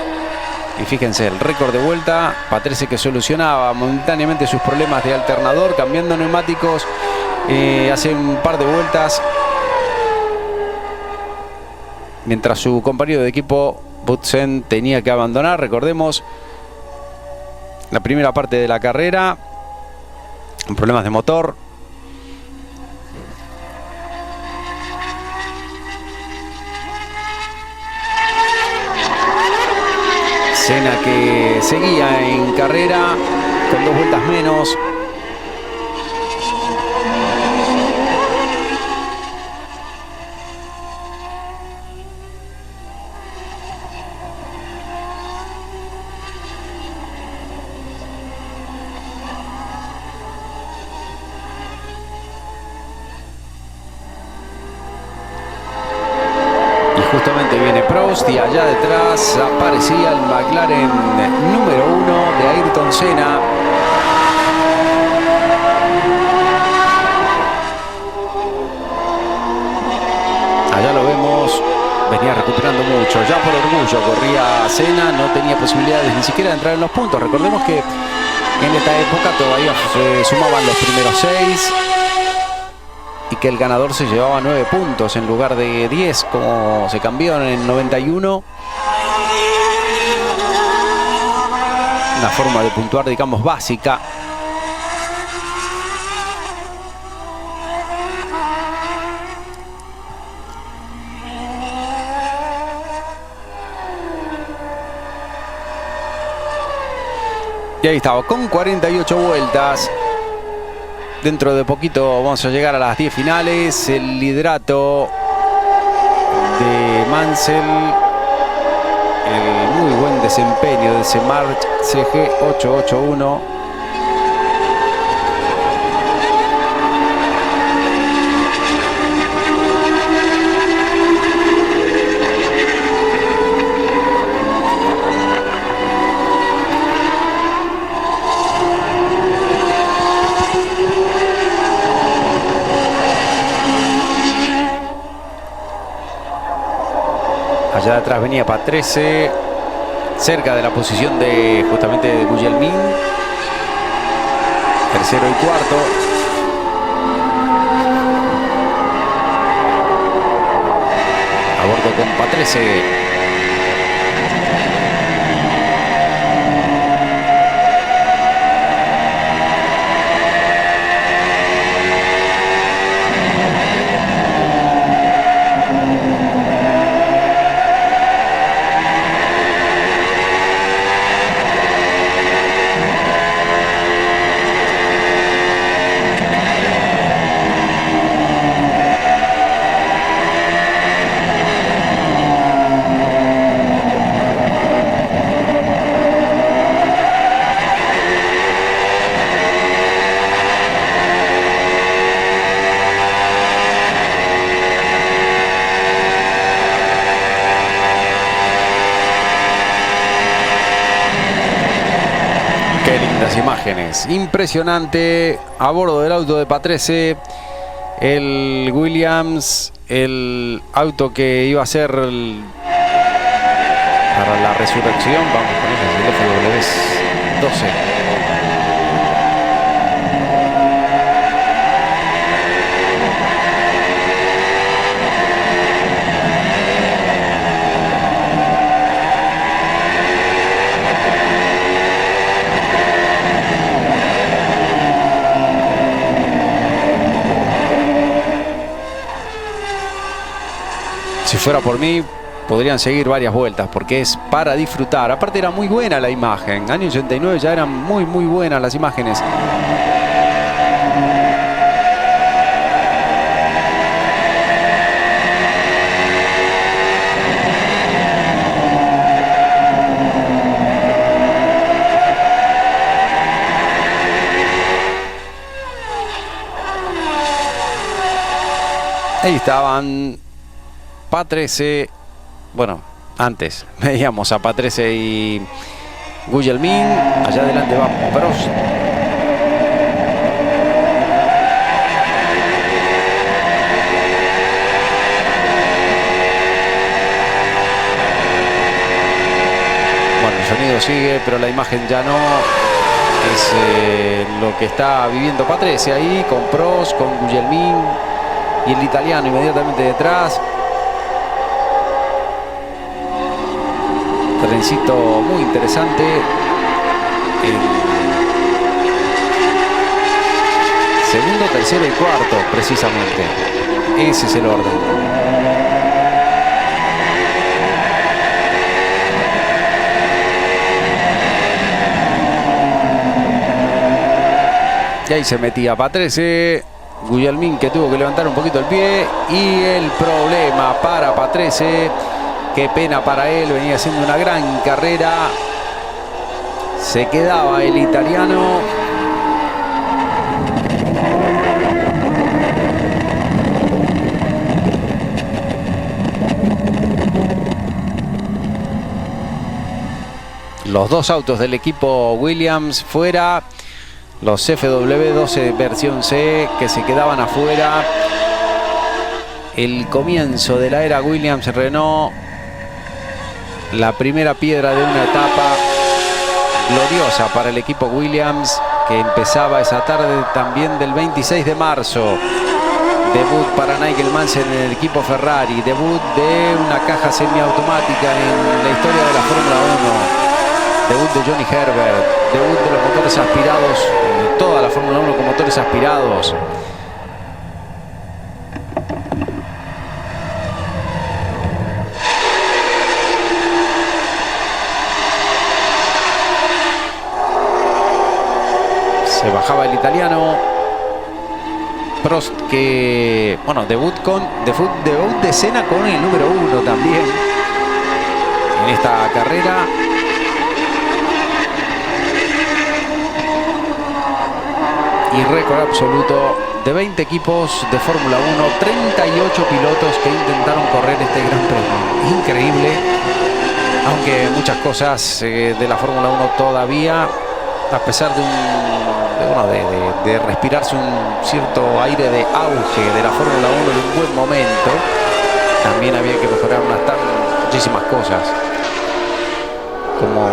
y fíjense, el récord de vuelta. Patrese que solucionaba momentáneamente sus problemas de alternador, cambiando neumáticos hace un par de vueltas. Mientras su compañero de equipo, Boutsen, tenía que abandonar, recordemos, la primera parte de la carrera, problemas de motor. Senna que seguía en carrera con 2 vueltas menos. Justamente viene Prost y allá detrás aparecía el McLaren número 1 de Ayrton Senna. Allá lo vemos, venía recuperando mucho, ya por orgullo corría Senna, no tenía posibilidades ni siquiera de entrar en los puntos. Recordemos que en esta época todavía se sumaban los primeros 6. Y que el ganador se llevaba 9 puntos en lugar de 10, como se cambió en el 91. Una forma de puntuar, digamos, básica. Y ahí estaba, con 48 vueltas. Dentro de poquito vamos a llegar a las 10 finales. El liderato de Mansell. El muy buen desempeño de Semarch CG 881. Allá atrás venía Patrese, cerca de la posición de justamente de Gugelmin. Tercero y cuarto. A bordo con Patrese. Imágenes, impresionante a bordo del auto de Patrese, el Williams, el auto que iba a ser para la resurrección. Vamos con ellos, el FW 12. Si fuera por mí, podrían seguir varias vueltas porque es para disfrutar. Aparte era muy buena la imagen. Año 89 ya eran muy buenas las imágenes. Ahí estaban Patrese, bueno, antes veíamos a Patrese y Gugelmin. Allá adelante va Prost. Bueno, el sonido sigue, pero la imagen ya no. Es lo que está viviendo Patrese ahí, con Prost, con Gugelmin y el italiano inmediatamente detrás. Trencito muy interesante. El segundo, tercero y cuarto, precisamente. Ese es el orden. Y ahí se metía Patrese. Gugelmin, que tuvo que levantar un poquito el pie. Y el problema para Patrese. Qué pena para él, venía haciendo una gran carrera. Se quedaba el italiano. Los dos autos del equipo Williams fuera. Los FW12 versión C que se quedaban afuera. El comienzo de la era Williams-Renault. La primera piedra de una etapa gloriosa para el equipo Williams, que empezaba esa tarde también del 26 de marzo. Debut para Nigel Mansell en el equipo Ferrari. Debut de una caja semiautomática en la historia de la Fórmula 1. Debut de Johnny Herbert. Debut de los motores aspirados. De toda la Fórmula 1 con motores aspirados. Se bajaba el italiano. Prost que, bueno, debut de Senna con el número 1 también en esta carrera. Y récord absoluto de 20 equipos de Fórmula 1, 38 pilotos que intentaron correr este Gran Premio. Increíble, aunque muchas cosas de la Fórmula 1 todavía, a pesar de respirarse un cierto aire de auge de la Fórmula 1 en un buen momento, también había que mejorar muchísimas cosas, como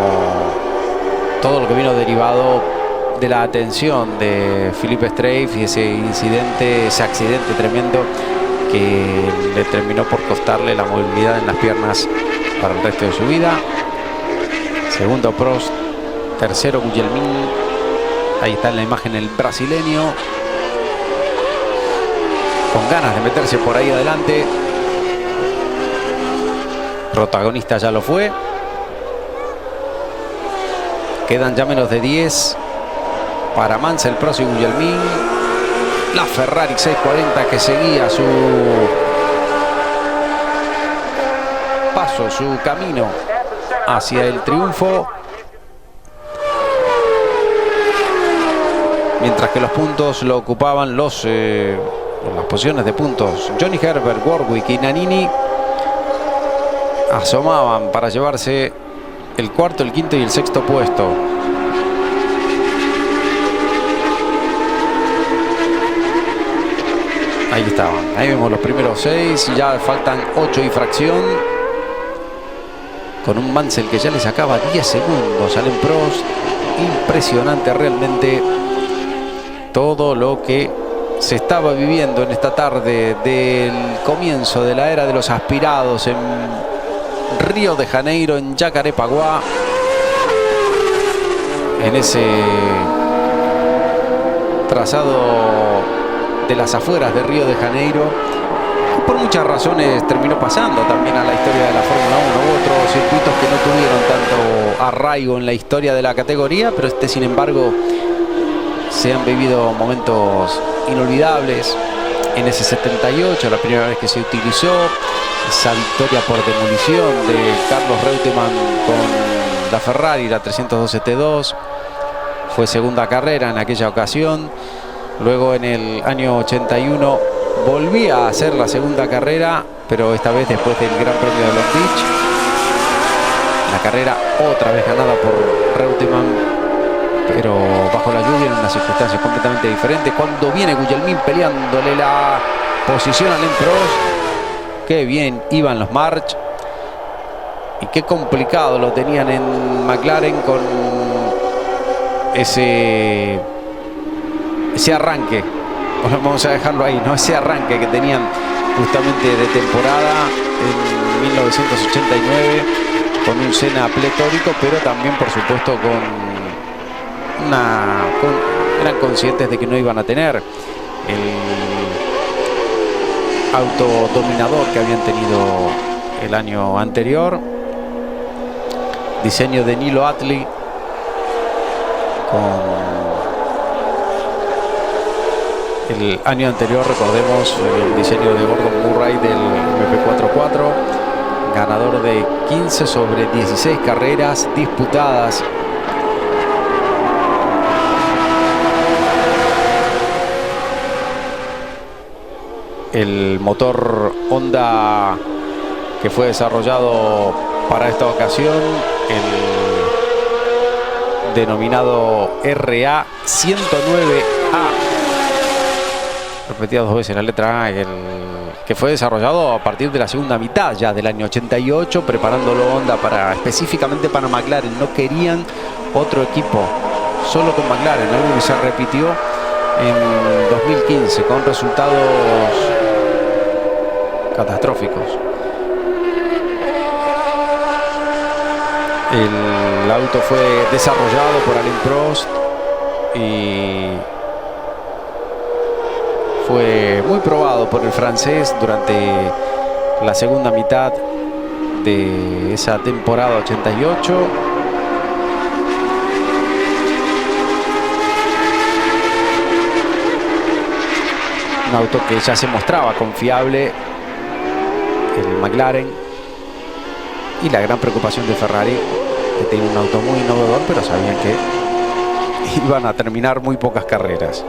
todo lo que vino derivado de la atención de Philippe Streiff y ese accidente tremendo que le terminó por costarle la movilidad en las piernas para el resto de su vida. Segundo Prost, tercero Gugelmin. Ahí está en la imagen el brasileño, con ganas de meterse por ahí adelante. Protagonista ya lo fue. Quedan ya menos de 10 para Mansell, Prost y Gugelmin. La Ferrari 640 que seguía su paso, su camino hacia el triunfo. Mientras que los puntos lo ocupaban las posiciones de puntos, Johnny Herbert, Warwick y Nannini asomaban para llevarse el cuarto, el quinto y el sexto puesto. Ahí estaban, ahí vemos los primeros 6, ya faltan 8 y fracción, con un Mansell que ya le sacaba 10 segundos al Prost. Impresionante realmente todo lo que se estaba viviendo en esta tarde del comienzo de la era de los aspirados en Río de Janeiro, en Jacarepaguá, en ese trazado de las afueras de Río de Janeiro, que por muchas razones terminó pasando también a la historia de la Fórmula 1. Hubo otros circuitos que no tuvieron tanto arraigo en la historia de la categoría, pero sin embargo se han vivido momentos inolvidables. En ese 78, la primera vez que se utilizó esa victoria por demolición de Carlos Reutemann con la Ferrari, la 312 T2, fue segunda carrera en aquella ocasión. Luego en el año 81 volvía a hacer la segunda carrera, pero esta vez después del Gran Premio de Long Beach. La carrera otra vez ganada por Reutemann, pero bajo la lluvia, en unas circunstancias completamente diferentes. Cuando viene Gugelmin peleándole la posición al Prost, qué bien iban los March y qué complicado lo tenían en McLaren con ese arranque. Vamos a dejarlo ahí, ¿no? Ese arranque que tenían justamente de temporada en 1989, con un Senna pletórico, pero también por supuesto eran conscientes de que no iban a tener el auto dominador que habían tenido el año anterior. Diseño de Nilo Atli con el año anterior, recordemos, el diseño de Gordon Murray del MP44, ganador de 15 sobre 16 carreras disputadas. El motor Honda que fue desarrollado para esta ocasión, el denominado RA 109A, repetida 2 veces la letra A, que fue desarrollado a partir de la segunda mitad ya del año 88, preparándolo Honda específicamente para McLaren. No querían otro equipo, solo con McLaren, algo que se repitió en 2015 con resultados catastróficos. El auto fue desarrollado por Alain Prost y fue muy probado por el francés durante la segunda mitad de esa temporada 88. Un auto que ya se mostraba confiable, el McLaren. Y la gran preocupación de Ferrari, que tiene un auto muy innovador, pero sabían que iban a terminar muy pocas carreras.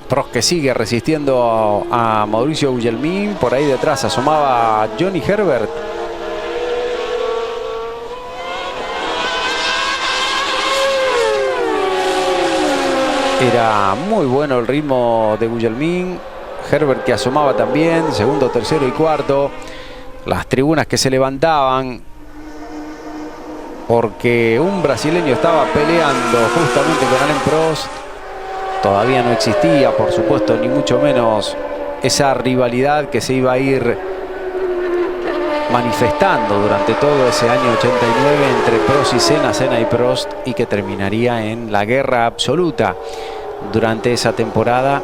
Prost, que sigue resistiendo a Mauricio Gugelmin. Por ahí detrás asomaba Johnny Herbert. Era muy bueno el ritmo de Gugelmin. Herbert, que asomaba también, segundo, tercero y cuarto. Las tribunas que se levantaban porque un brasileño estaba peleando justamente con Alain Prost. Todavía no existía, por supuesto, ni mucho menos esa rivalidad que se iba a ir manifestando durante todo ese año 89 entre Prost y Senna, Senna y Prost, y que terminaría en la guerra absoluta durante esa temporada,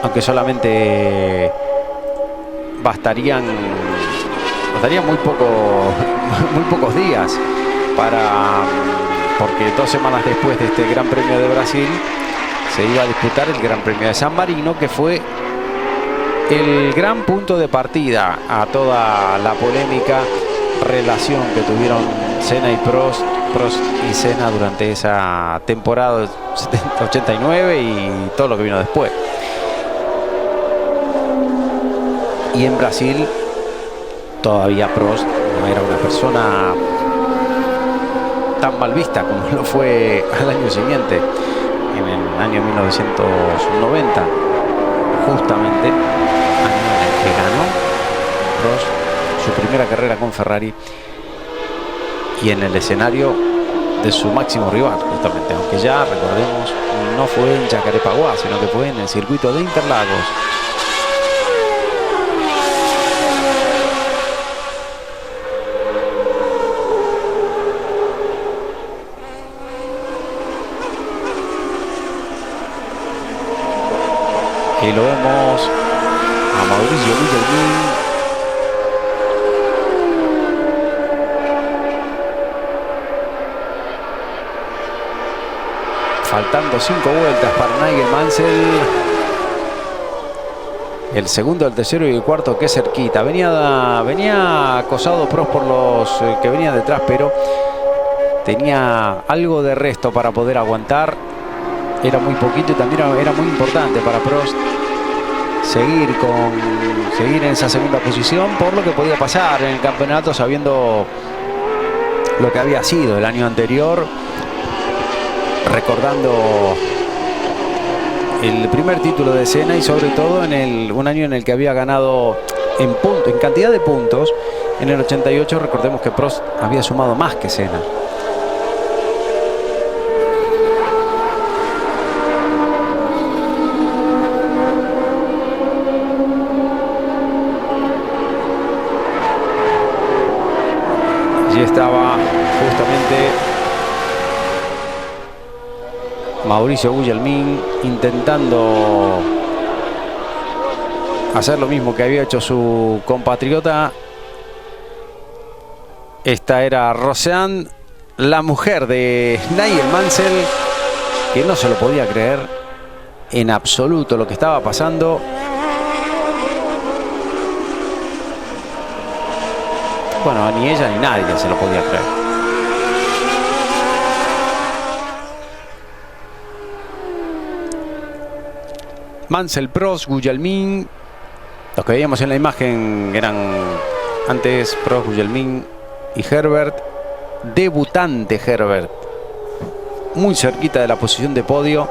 aunque solamente bastarían muy pocos días porque 2 semanas después de este Gran Premio de Brasil se iba a disputar el Gran Premio de San Marino, que fue el gran punto de partida a toda la polémica relación que tuvieron Senna y Prost y Senna durante esa temporada 89 y todo lo que vino después. Y en Brasil todavía Prost no era una persona tan mal vista como lo fue al año siguiente, en el año 1990, justamente año en el que ganó Prost su primera carrera con Ferrari y en el escenario de su máximo rival, justamente, aunque ya recordemos no fue en Jacarepaguá, sino que fue en el circuito de Interlagos. Y lo vemos a Mauricio Gugelmin. Faltando 5 vueltas para Nigel Mansell. El segundo, el tercero y el cuarto, que cerquita. Venía acosado Prost por los que venían detrás, pero tenía algo de resto para poder aguantar. Era muy poquito y también era muy importante para Prost seguir en esa segunda posición por lo que podía pasar en el campeonato, sabiendo lo que había sido el año anterior, recordando el primer título de Senna y sobre todo en un año en el que había ganado en cantidad de puntos. En el 88 recordemos que Prost había sumado más que Senna. Y estaba justamente Mauricio Gugelmin intentando hacer lo mismo que había hecho su compatriota. Esta era Roseanne, la mujer de Nigel Mansell, que no se lo podía creer en absoluto lo que estaba pasando. Bueno, ni ella ni nadie se lo podía creer. Mansell, Prost, Gugelmin. Los que veíamos en la imagen eran antes Prost, Gugelmin y Herbert. Debutante Herbert, muy cerquita de la posición de podio.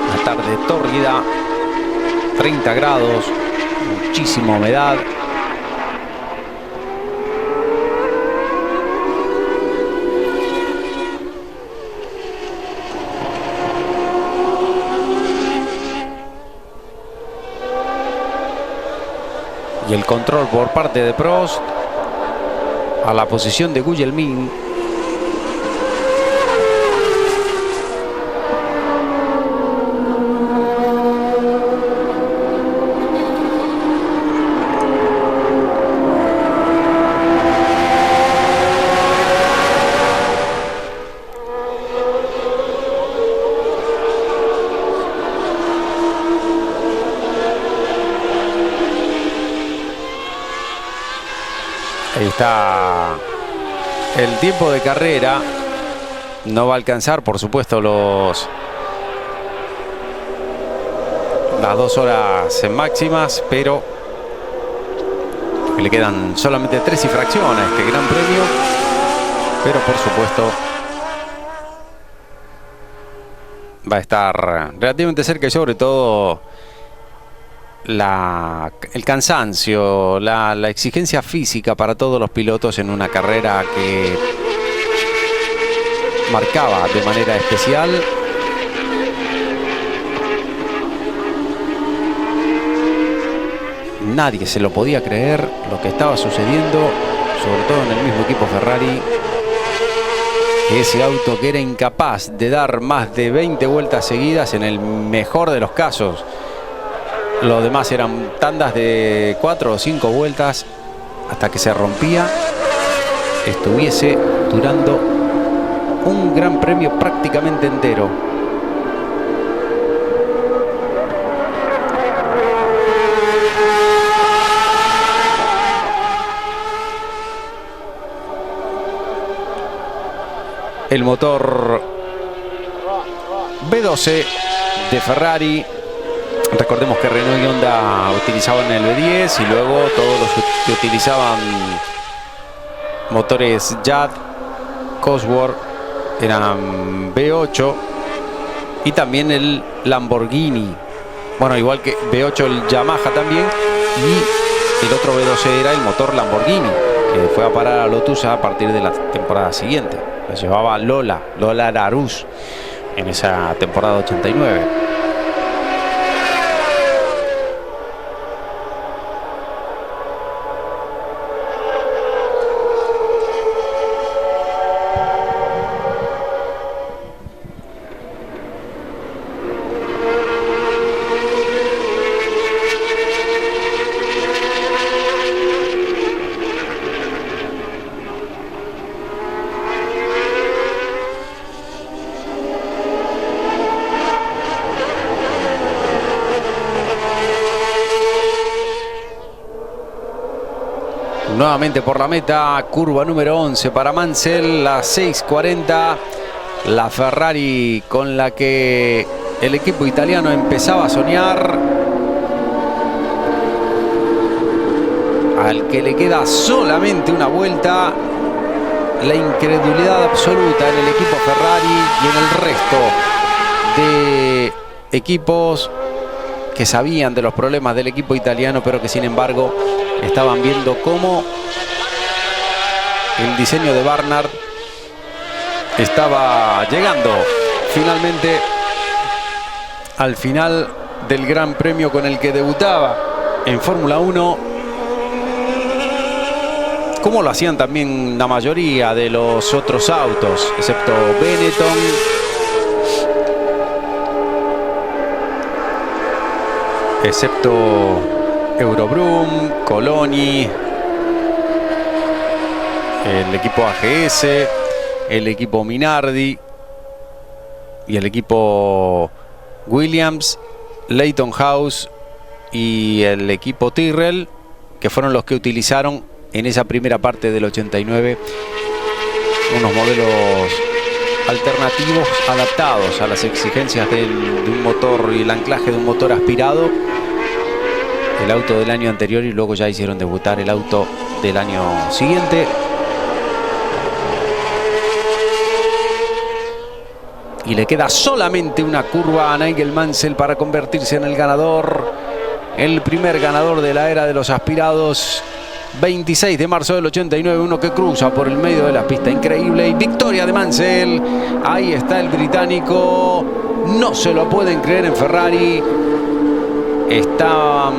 Una tarde tórrida, 30 grados, muchísima humedad. Y el control por parte de Prost a la posición de Gugelmin. Ahí está el tiempo de carrera. No va a alcanzar, por supuesto, las 2 horas máximas, pero le quedan solamente 3 infracciones a este Gran Premio. Pero por supuesto va a estar relativamente cerca, y sobre todo el cansancio, la exigencia física para todos los pilotos en una carrera que marcaba de manera especial. Nadie se lo podía creer lo que estaba sucediendo, sobre todo en el mismo equipo Ferrari. Ese auto que era incapaz de dar más de 20 vueltas seguidas en el mejor de los casos. Los demás eran tandas de 4 o 5 vueltas hasta que se rompía. Estuviese durando un gran premio prácticamente entero. El motor V12 de Ferrari. Recordemos que Renault y Honda utilizaban el V10 y luego todos los que utilizaban motores JAD, Cosworth eran V8, y también el Lamborghini. Bueno, igual que V8 el Yamaha también, y el otro V12 era el motor Lamborghini, que fue a parar a Lotus a partir de la temporada siguiente. Lo llevaba Lola Larus en esa temporada 89. Nuevamente por la meta, curva número 11 para Mansell, la 6:40. La Ferrari con la que el equipo italiano empezaba a soñar. Al que le queda solamente una vuelta. La incredulidad absoluta en el equipo Ferrari y en el resto de equipos que sabían de los problemas del equipo italiano, pero que sin embargo estaban viendo cómo el diseño de Barnard estaba llegando finalmente al final del Gran Premio con el que debutaba en Fórmula 1, como lo hacían también la mayoría de los otros autos, excepto Benetton, excepto Eurobrum, Coloni, el equipo AGS, el equipo Minardi y el equipo Williams, Leyton House y el equipo Tyrrell, que fueron los que utilizaron en esa primera parte del 89 unos modelos alternativos adaptados a las exigencias de un motor y el anclaje de un motor aspirado. El auto del año anterior, y luego ya hicieron debutar el auto del año siguiente. Y le queda solamente una curva a Nigel Mansell para convertirse en el ganador. El primer ganador de la era de los aspirados. 26 de marzo del 89, uno que cruza por el medio de la pista. Increíble. Y victoria de Mansell. Ahí está el británico. No se lo pueden creer en Ferrari. Están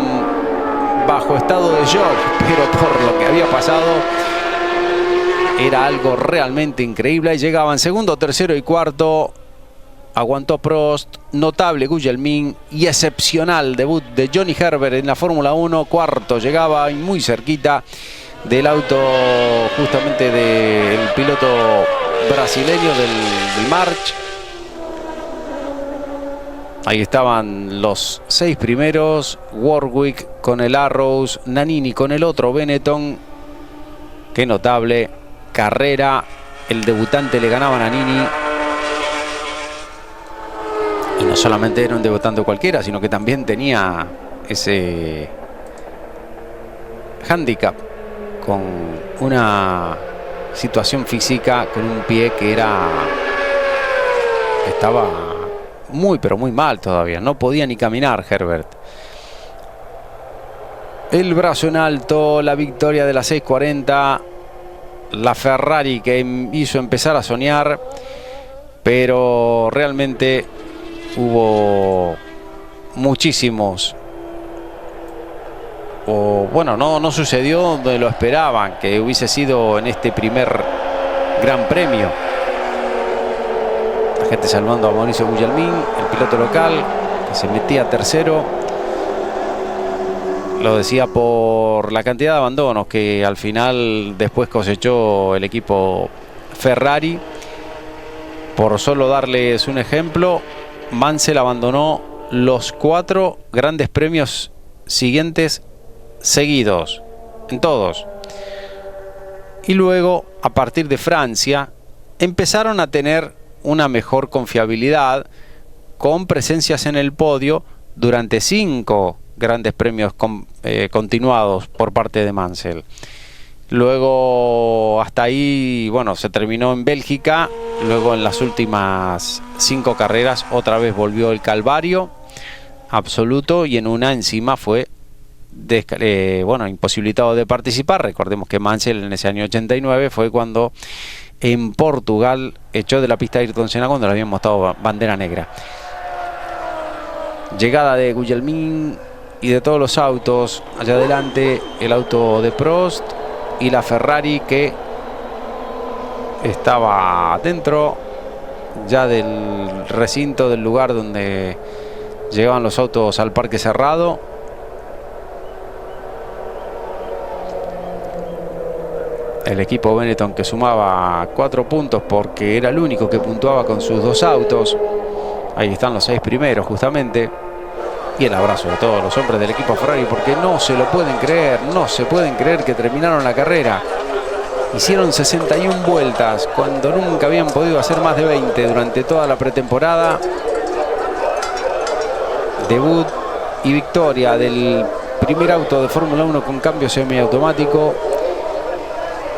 bajo estado de shock, pero por lo que había pasado era algo realmente increíble. Ahí llegaban segundo, tercero y cuarto. Aguantó Prost, notable Gugelmin y excepcional debut de Johnny Herbert en la Fórmula 1. Cuarto llegaba muy cerquita del auto justamente del piloto brasileño del March. Ahí estaban los 6 primeros, Warwick con el Arrows, Nannini con el otro Benetton. Qué notable carrera, el debutante le ganaba a Nannini. Y no solamente era un debutante cualquiera, sino que también tenía ese handicap con una situación física, con un pie que estaba muy pero muy mal todavía. No podía ni caminar Herbert. El brazo en alto, la victoria de la 640. La Ferrari que hizo empezar a soñar, pero realmente hubo muchísimos, bueno, no sucedió donde lo esperaban que hubiese sido en este primer Gran Premio. La gente saludando a Mauricio Gugelmin, el piloto local que se metía tercero. Lo decía por la cantidad de abandonos que al final después cosechó el equipo Ferrari. Por solo darles un ejemplo, Mansell abandonó los 4 grandes premios siguientes seguidos, en todos. Y luego, a partir de Francia, empezaron a tener una mejor confiabilidad con presencias en el podio durante 5 grandes premios continuados por parte de Mansell. Luego hasta ahí, bueno, se terminó en Bélgica. Luego en las últimas 5 carreras otra vez volvió el calvario absoluto y en una encima fue bueno, imposibilitado de participar. Recordemos que Mansell en ese año 89 fue cuando en Portugal echó de la pista a Ayrton Senna cuando le habían mostrado bandera negra. Llegada de Gugelmin y de todos los autos. Allá adelante el auto de Prost y la Ferrari que estaba dentro ya del recinto, del lugar donde llegaban los autos al parque cerrado. El equipo Benetton que sumaba 4 puntos porque era el único que puntuaba con sus 2 autos. Ahí están los 6 primeros justamente. Y el abrazo de todos los hombres del equipo Ferrari porque no se lo pueden creer, no se pueden creer que terminaron la carrera. Hicieron 61 vueltas cuando nunca habían podido hacer más de 20 durante toda la pretemporada. Debut y victoria del primer auto de Fórmula 1 con cambio semiautomático.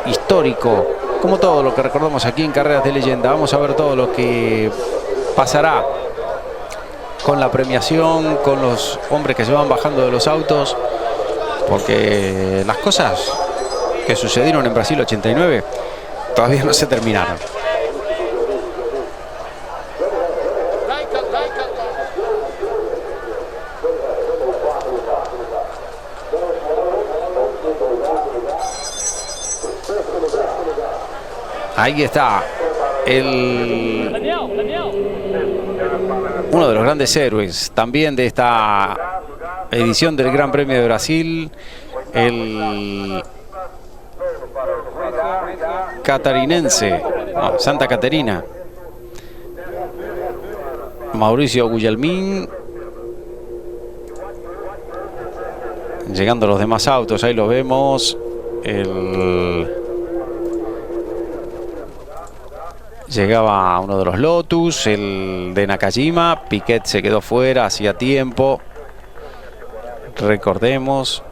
Histórico, como todo lo que recordamos aquí en Carreras de Leyenda. Vamos a ver todo lo que pasará con la premiación, con los hombres que se van bajando de los autos, porque las cosas que sucedieron en Brasil 89 todavía no se terminaron. Ahí está uno de los grandes héroes también de esta edición del Gran Premio de Brasil, el catarinense, Santa Caterina, Mauricio Gugelmin. Llegando los demás autos, ahí lo vemos. Llegaba uno de los Lotus, el de Nakajima. Piquet se quedó fuera hacía tiempo. Recordemos.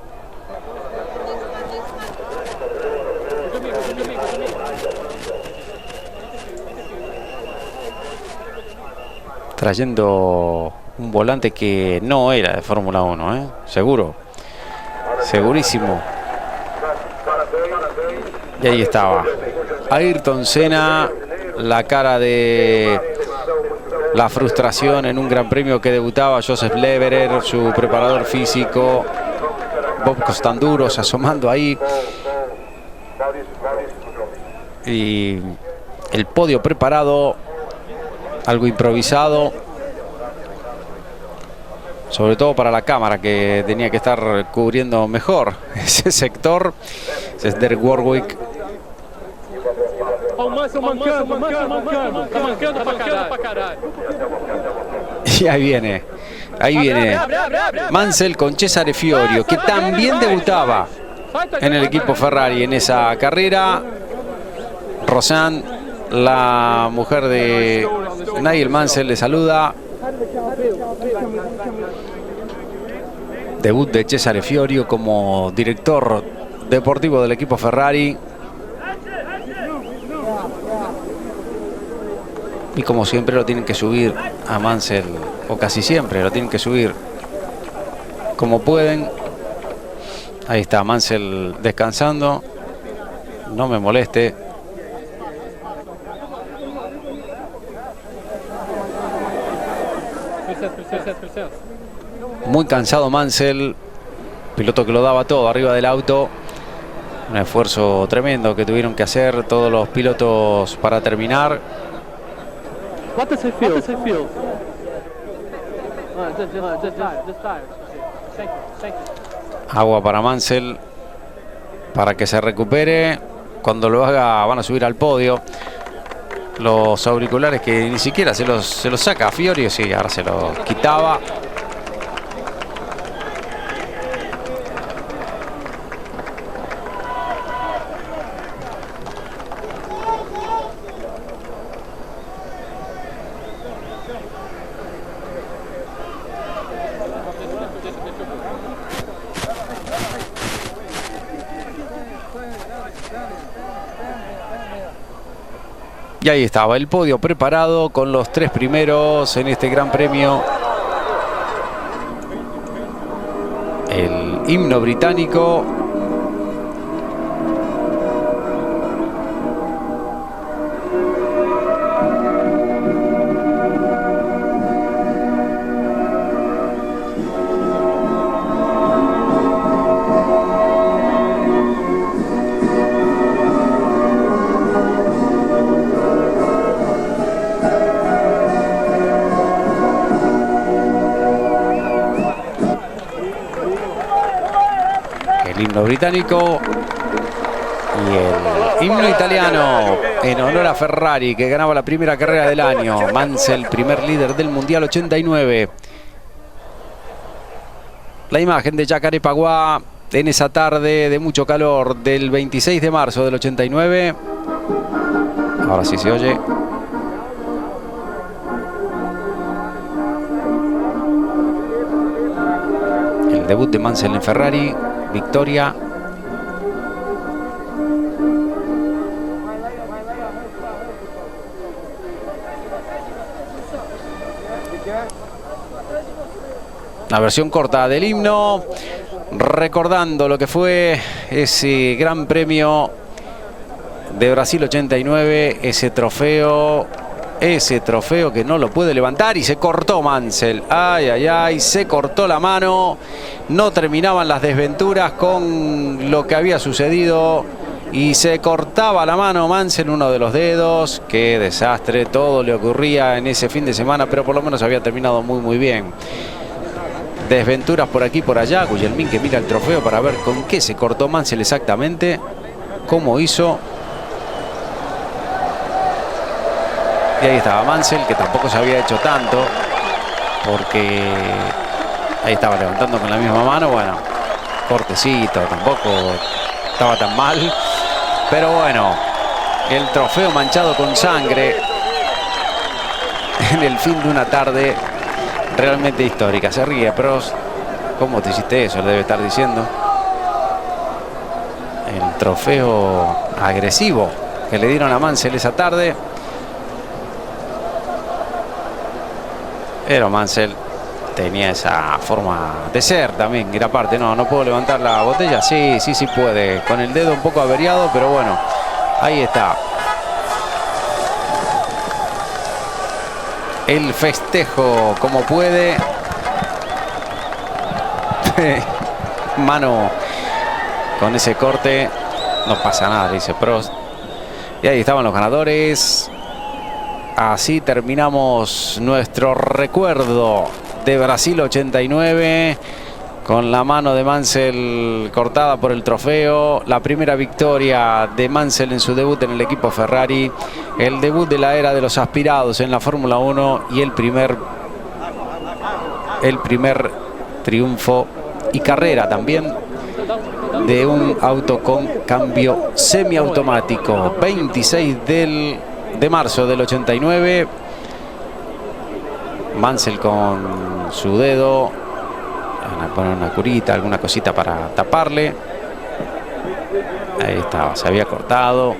Trayendo un volante que no era de Fórmula 1, seguro. Segurísimo. Y ahí estaba Ayrton Senna. La cara de la frustración en un gran premio que debutaba Joseph Leverer, su preparador físico. Bob Costanduros asomando ahí. Y el podio preparado, algo improvisado, sobre todo para la cámara, que tenía que estar cubriendo mejor ese sector. Ese es Derek Warwick. Y ahí viene Mansell con Cesare Fiorio, que también debutaba en el equipo Ferrari en esa carrera. Rosanne, la mujer de Nigel Mansell, le saluda. Debut de Cesare Fiorio como director deportivo del equipo Ferrari. Y como siempre lo tienen que subir a Mansell, o casi siempre lo tienen que subir como pueden. Ahí está Mansell descansando. No me moleste. Muy cansado Mansell, piloto que lo daba todo arriba del auto. Un esfuerzo tremendo que tuvieron que hacer todos los pilotos para terminar. What does it feel? Agua para Mansell para que se recupere. Cuando lo haga van a subir al podio. Los auriculares que ni siquiera se los saca a Fiorio, sí, ahora se los quitaba. Y ahí estaba el podio preparado con los 3 primeros en este Gran Premio. El himno británico. Himno británico y el himno italiano en honor a Ferrari, que ganaba la primera carrera del año. Mansell, primer líder del Mundial 89. La imagen de Jacarepaguá en esa tarde de mucho calor del 26 de marzo del 89. Ahora sí se oye. El debut de Mansell en Ferrari. Victoria. La versión corta del himno, recordando lo que fue ese Gran Premio de Brasil 89, ese trofeo que no lo puede levantar, y se cortó Mansell. Ay, ay, ay, se cortó la mano. No terminaban las desventuras con lo que había sucedido y se cortaba la mano Mansell, uno de los dedos. Qué desastre, todo le ocurría en ese fin de semana, pero por lo menos había terminado muy muy bien. Desventuras por aquí por allá. Guillermín que mira el trofeo para ver con qué se cortó Mansell exactamente, cómo hizo. Y ahí estaba Mansell, que tampoco se había hecho tanto, porque ahí estaba levantando con la misma mano. Bueno, cortecito, tampoco estaba tan mal. Pero bueno, el trofeo manchado con sangre en el fin de una tarde realmente histórica. Se ríe Prost. ¿Cómo te hiciste eso? Le debe estar diciendo. El trofeo agresivo que le dieron a Mansell esa tarde. Pero Mansell tenía esa forma de ser también, era parte. No puedo levantar la botella. Sí puede. Con el dedo un poco averiado, pero bueno, ahí está. El festejo como puede. mano con ese corte. No pasa nada, dice Prost. Y ahí estaban los ganadores. Así terminamos nuestro recuerdo de Brasil 89. Con la mano de Mansell cortada por el trofeo. La primera victoria de Mansell en su debut en el equipo Ferrari. El debut de la era de los aspirados en la Fórmula 1. Y el primer triunfo y carrera también de un auto con cambio semiautomático. 26 de marzo del 89. Mansell con su dedo. Van a poner una curita, alguna cosita para taparle. Ahí estaba, se había cortado.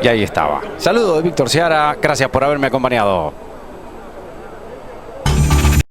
Y ahí estaba. Saludos de Víctor Seara. Gracias por haberme acompañado.